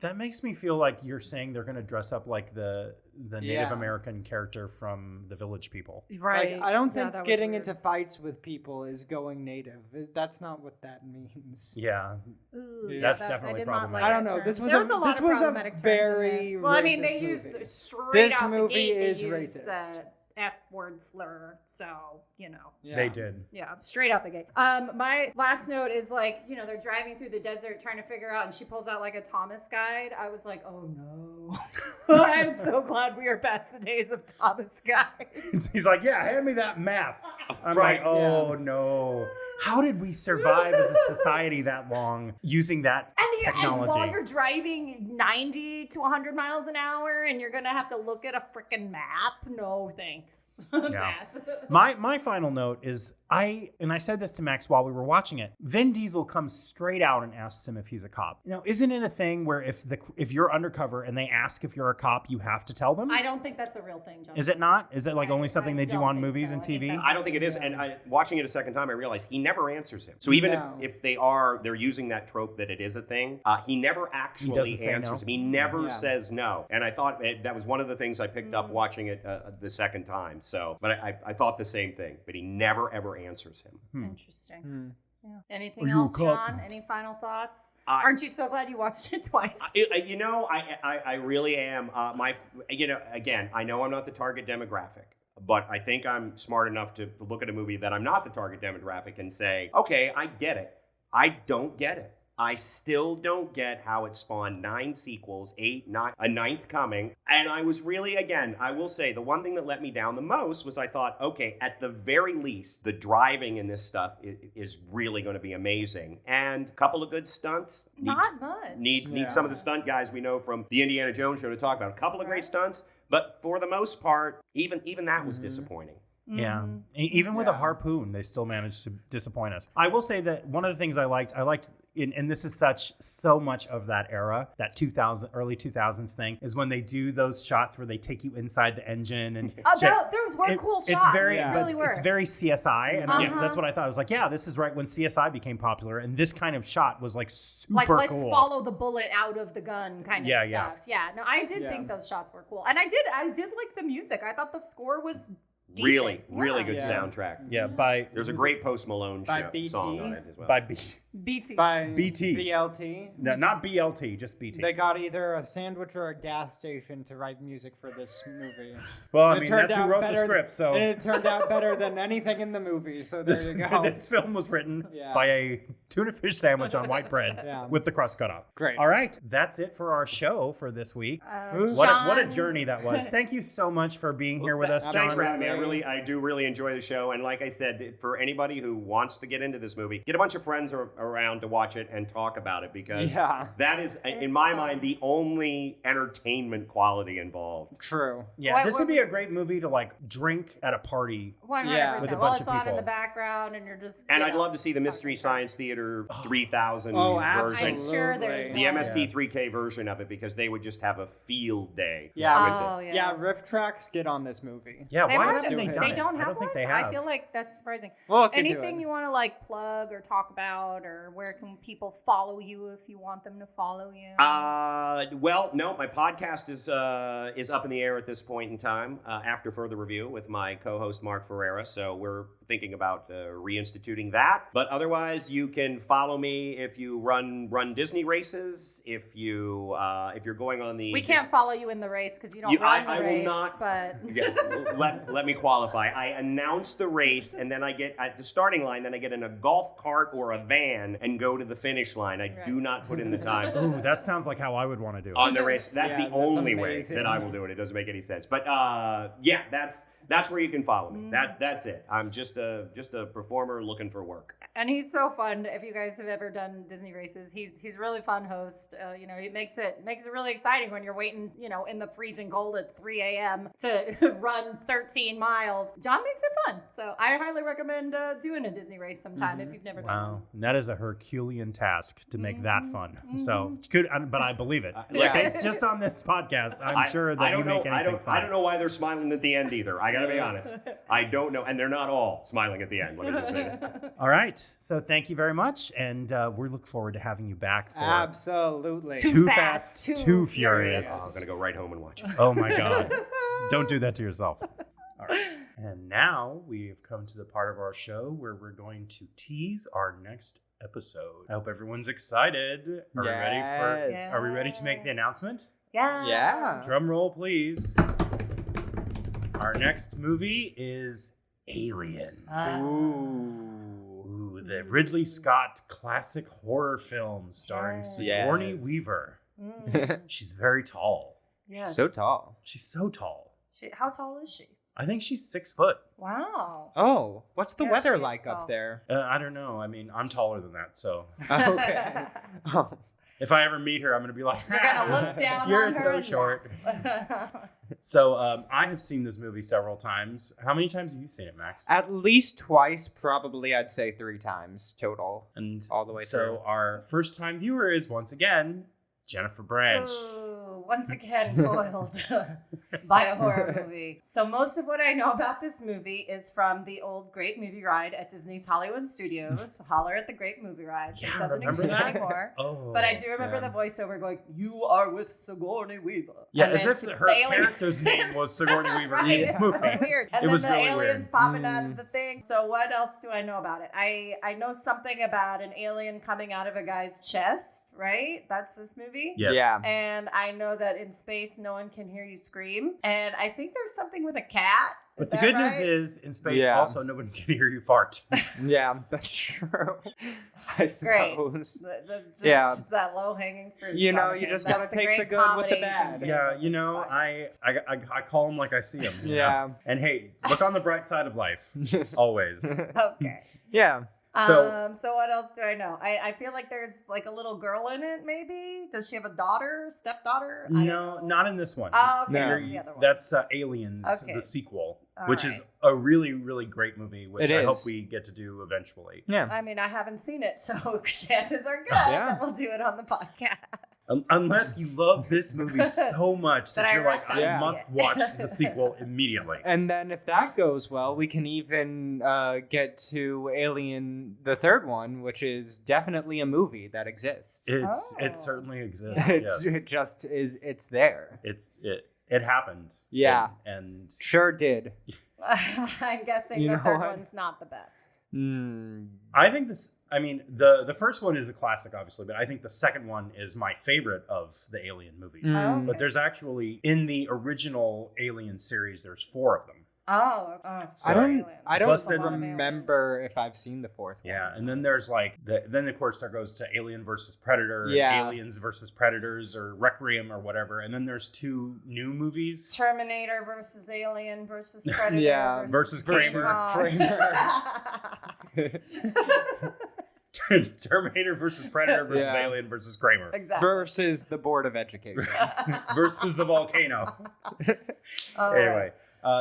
That makes me feel like you're saying they're going to dress up like the Native Yeah. American character from the Village People. Right. Like, I don't Yeah, think that was getting weird. into fights with people is going native. That's not what that means. Yeah. Ooh, Yeah. That's that- definitely I did not problematic. like I don't that know. term. This was There a- was a lot this of was a problematic terms in very this. Well, I mean, racist they movie. used straight This out movie the gate, is they used racist. the F-word slur, so Yeah. They did. yeah, straight out the gate. My last note is like, they're driving through the desert trying to figure out, and she pulls out like a Thomas guide. I was like, oh no. I'm so glad we are past the days of Thomas guides. He's like, yeah, hand me that map. I'm Right, like, oh no. How did we survive as a society that long using that And technology? while you're driving 90 to 100 miles an hour and you're going to have to look at a freaking map, no thanks. Pass. My final note is I said this to Max while we were watching it. Vin Diesel comes straight out and asks him if he's a cop. Isn't it a thing where if you're undercover and they ask if you're a cop, you have to tell them? I don't think that's a real thing, John. Is it not? Is it like only something they do don't on think movies so. and I think TV? that's- I don't think it is. And watching it a second time, I realized he never answers him. So even No. if they're using that trope that it is a thing, he never actually doesn't say answers no? him. He never Yeah. says no. And I thought that was one of the things I picked up watching it the second time. So, but I thought the same thing. But he never ever answers him. Interesting. Yeah. Anything Are you a else, cop? John? Any final thoughts? Uh, Aren't you so glad you watched it twice? I really am. Again, I know I'm not the target demographic, but I think I'm smart enough to look at a movie that I'm not the target demographic and say, okay, I get it. I don't get it. I still don't get how it spawned 9 sequels, 8, 9, a 9th coming. And I was really, again, I will say the one thing that let me down the most was I thought, okay, at the very least, the driving in this stuff is really going to be amazing. And a couple of good stunts. Not much. Need some of the stunt guys we know from the Indiana Jones show to talk about. A couple of great stunts, but for the most part, even that was disappointing. Yeah. Mm-hmm. Even with a harpoon, they still managed to disappoint us. I will say that one of the things I liked, and this is so much of that era, that early 2000s thing, is when they do those shots where they take you inside the engine and Those were cool shots. It's very, They really were. it's very CSI, and Uh-huh. that's what I thought. I was like, yeah, this is right when CSI became popular, and this kind of shot was like super like, let's cool. follow the bullet out of the gun kind of Yeah, yeah. stuff. Yeah. No, I did think those shots were cool. And I did like the music. I thought the score was decent. Really good Yeah. soundtrack. Yeah, There's a great Post Malone By BT. song on it as well. by BT. By BT. BLT. no, not BLT, just BT. They got either a sandwich or a gas station to write music for this movie. well, I It mean, turned that's who out wrote the better- script, so And it turned out better than anything in the movie, so there you go. this film was written Yeah. by a tuna fish sandwich on white bread Yeah. with the crust cut off. Great. All right, that's it for our show for this week. Ooh. What a John- journey that was. Thank you so much for being here with us, John. Thanks for having me. I do really enjoy the show. And like I said, for anybody who wants to get into this movie, get a bunch of friends around to watch it and talk about it, because that is, in my mind, the only entertainment quality involved. True. Yeah, What- this what- would be a great movie to like drink at a party. 100%. Yeah. With a Well, bunch it's of on in people. the background and you're just. And I'd love to see the Mystery Science Theater 3000 version. I'm sure there's absolutely. The one. MST3K version of it, because they would just have a field day. Yeah. with Oh, it. yeah. Yeah, riff tracks get on this movie. Yeah, They why must haven't they have- done They it? don't have I don't think one? they have. I feel like that's surprising. We'll look into Anything it. you want to like plug or talk about, or where can people follow you if you want them to follow you? Well, no, my podcast is up in the air at this point in time, after further review with my co-host Mark Ferreira. So we're thinking about reinstituting that. But otherwise, you can follow me if you run Disney races. If you're going on the we can't follow you in the race because you don't run the I race. will not. But Yeah, let me qualify. I announce the race, and then I get at the starting line. Then I get in a golf cart or a van and go to the finish line. I do not put in the time Ooh, that sounds like how I would want to do it. on the race. That's Yeah, the that's only way amazing. that I will do it. It doesn't make any sense. But yeah, that's where you can follow me. That's it. I'm just a performer looking for work. and he's so fun. If you guys have ever done Disney races, he's a really fun host. He makes it really exciting when you're waiting, in the freezing cold at 3 a.m. to run 13 miles. John makes it fun, so I highly recommend doing a Disney race sometime if you've never done Wow, one. and that is a Herculean task to make that fun. So, but I believe it. Yeah. Based just on this podcast, I'm sure that I don't you make know. anything fun. I don't know why they're smiling at the end either. I gotta be honest. I don't know. And they're not all smiling at the end. Let me just say that. All right. So thank you very much. And we look forward to having you back for Absolutely. Too Fast, Too Furious. Oh, I'm going to go right home and watch it. Oh my God. Don't do that to yourself. All right. And now we've come to the part of our show where we're going to tease our next episode. I hope everyone's excited. Are we ready for Yes. Are we ready to make the announcement? Yeah. Yeah. Drum roll, please. Our next movie is Alien. Ooh, the Ridley Scott classic horror film starring Yes. Sigourney Yes. Weaver. Mm. She's very tall. Yes. So tall. She's so tall. How tall is she? I think she's 6 foot. Wow. Oh, what's the Yeah, weather she is like tall. up there? I don't know. I mean, I'm taller than that, so Okay. Oh. if I ever meet her, I'm gonna be like, You're gonna look down You're on her so and short. laugh. So I have seen this movie several times. How many times have you seen it, Max? At least twice, probably I'd say 3 times total. And all the way so through. our first time viewer is once again Jennifer Branch. Ooh, once again foiled by a horror movie. So most of what I know about this movie is from the old Great Movie Ride at Disney's Hollywood Studios. Holler at the Great Movie Ride. Yeah, It doesn't remember exist that? anymore. Oh, But I do remember yeah. the voiceover going, "You are with Sigourney Weaver." Yeah, And as then if she- her the alien- character's name was Sigourney Weaver Right, in it's the so movie. weird. And It then was the really aliens weird. popping out of the thing. So what else do I know about it? I know something about an alien coming out of a guy's chest, right? That's this movie? Yes. Yeah. And I know that in space, no one can hear you scream. And I think there's something with a cat. Is But the that good news right? is, in space, Yeah. also nobody can hear you fart. Yeah, that's true. I suppose. Just Yeah. that low hanging fruit. You know, Jonathan. you just That's gotta the take great the good with the comedy bad. thing. Yeah, you know, It's fine. I call them like I see them. Yeah. And hey, look on the bright side of life, always. Okay. Yeah. So what else do I know? I feel like there's like a little girl in it, maybe. Does she have a daughter, stepdaughter? I don't No, know. not in this one. Oh, okay, No. that's the other one. That's Aliens, Okay. the sequel, All which right. is a really, really great movie, which It I hope is. we get to do eventually. Yeah. I mean, I haven't seen it, so chances are good Yeah. that we'll do it on the podcast. Unless you love this movie so much that That I you're like, rushed I Yeah. must watch the sequel immediately. And then if that goes well, we can even get to Alien, the third one, which is definitely a movie that exists. It Oh. certainly exists. It's, Yes. it just is. It's there. It happened. Yeah. And Sure did. I'm guessing You the know third what? one's not the best. I think this, I mean, the first one is a classic, obviously, but I think the second one is my favorite of the Alien movies. Mm. But there's actually, in the original Alien series, there's 4 of them. Oh, I Sorry. don't. I Plus don't there's- remember if I've seen the fourth one. Yeah, and then there's like, then of course there goes to Alien versus Predator, and Yeah. Aliens versus Predators, or Requiem or whatever, and then there's 2 new movies. Terminator versus Alien versus Predator. Yeah, versus Kramer. Terminator versus Predator versus Yeah. Alien versus Kramer Exactly. Versus the Board of Education. versus the volcano. All right. Anyway,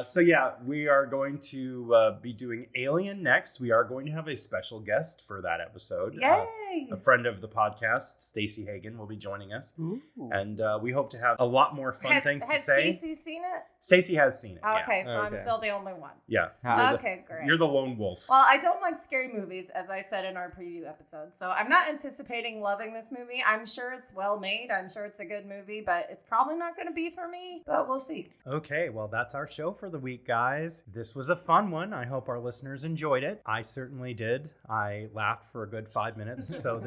so yeah, we are going to be doing Alien next. We are going to have a special guest for that episode. Yay! A friend of the podcast, Stacey Hagen, will be joining us, Ooh. and we hope to have a lot more fun things to say. Has Stacey seen it? Stacey has seen it. Okay, so I'm Okay. still the only one. Yeah. Okay, great. You're the lone wolf. Well, I don't like scary movies, as I said in our preview episode. So I'm not anticipating loving this movie. I'm sure it's well made. I'm sure it's a good movie, but it's probably not going to be for me. But we'll see. Okay, well, that's our show for the week, guys. This was a fun one. I hope our listeners enjoyed it. I certainly did. I laughed for a good 5 minutes, so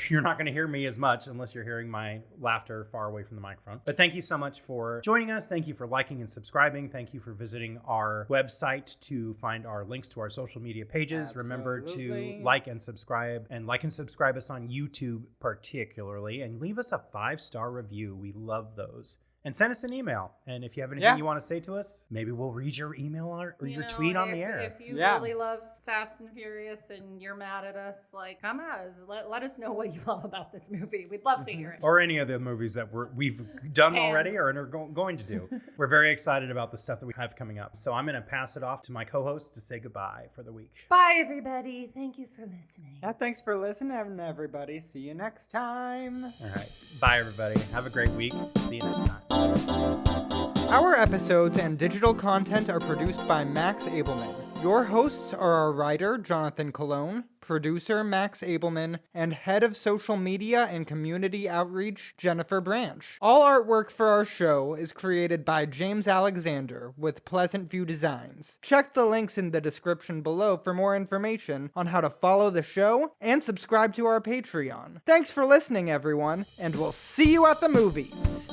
you're not going to hear me as much unless you're hearing my laughter far away from the microphone. But thank you so much for joining us. Thank you for liking and subscribing. Thank you for visiting our website to find our links to our social media pages. Remember to Absolutely. like and subscribe us on YouTube particularly, and leave us a 5-star review. We love those. And send us an email. And if you have anything Yeah. you want to say to us, maybe we'll read your email or You your know, tweet on the if- air. If you Yeah. really love Fast and Furious and you're mad at us, like, come at us. Let us know what you love about this movie. We'd love to hear it. Or any of the movies that we've done And- already or are going to do. We're very excited about the stuff that we have coming up. So I'm going to pass it off to my co-host to say goodbye for the week. Bye, everybody. Thank you for listening. Yeah, thanks for listening, everybody. See you next time. All right. Bye, everybody. Have a great week. See you next time. Our episodes and digital content are produced by Max Abelman. Your hosts are our writer, Jonathan Colon, producer, Max Abelman, and head of social media and community outreach, Jennifer Branch. All artwork for our show is created by James Alexander with Pleasant View Designs. Check the links in the description below for more information on how to follow the show and subscribe to our Patreon. Thanks for listening, everyone, and we'll see you at the movies!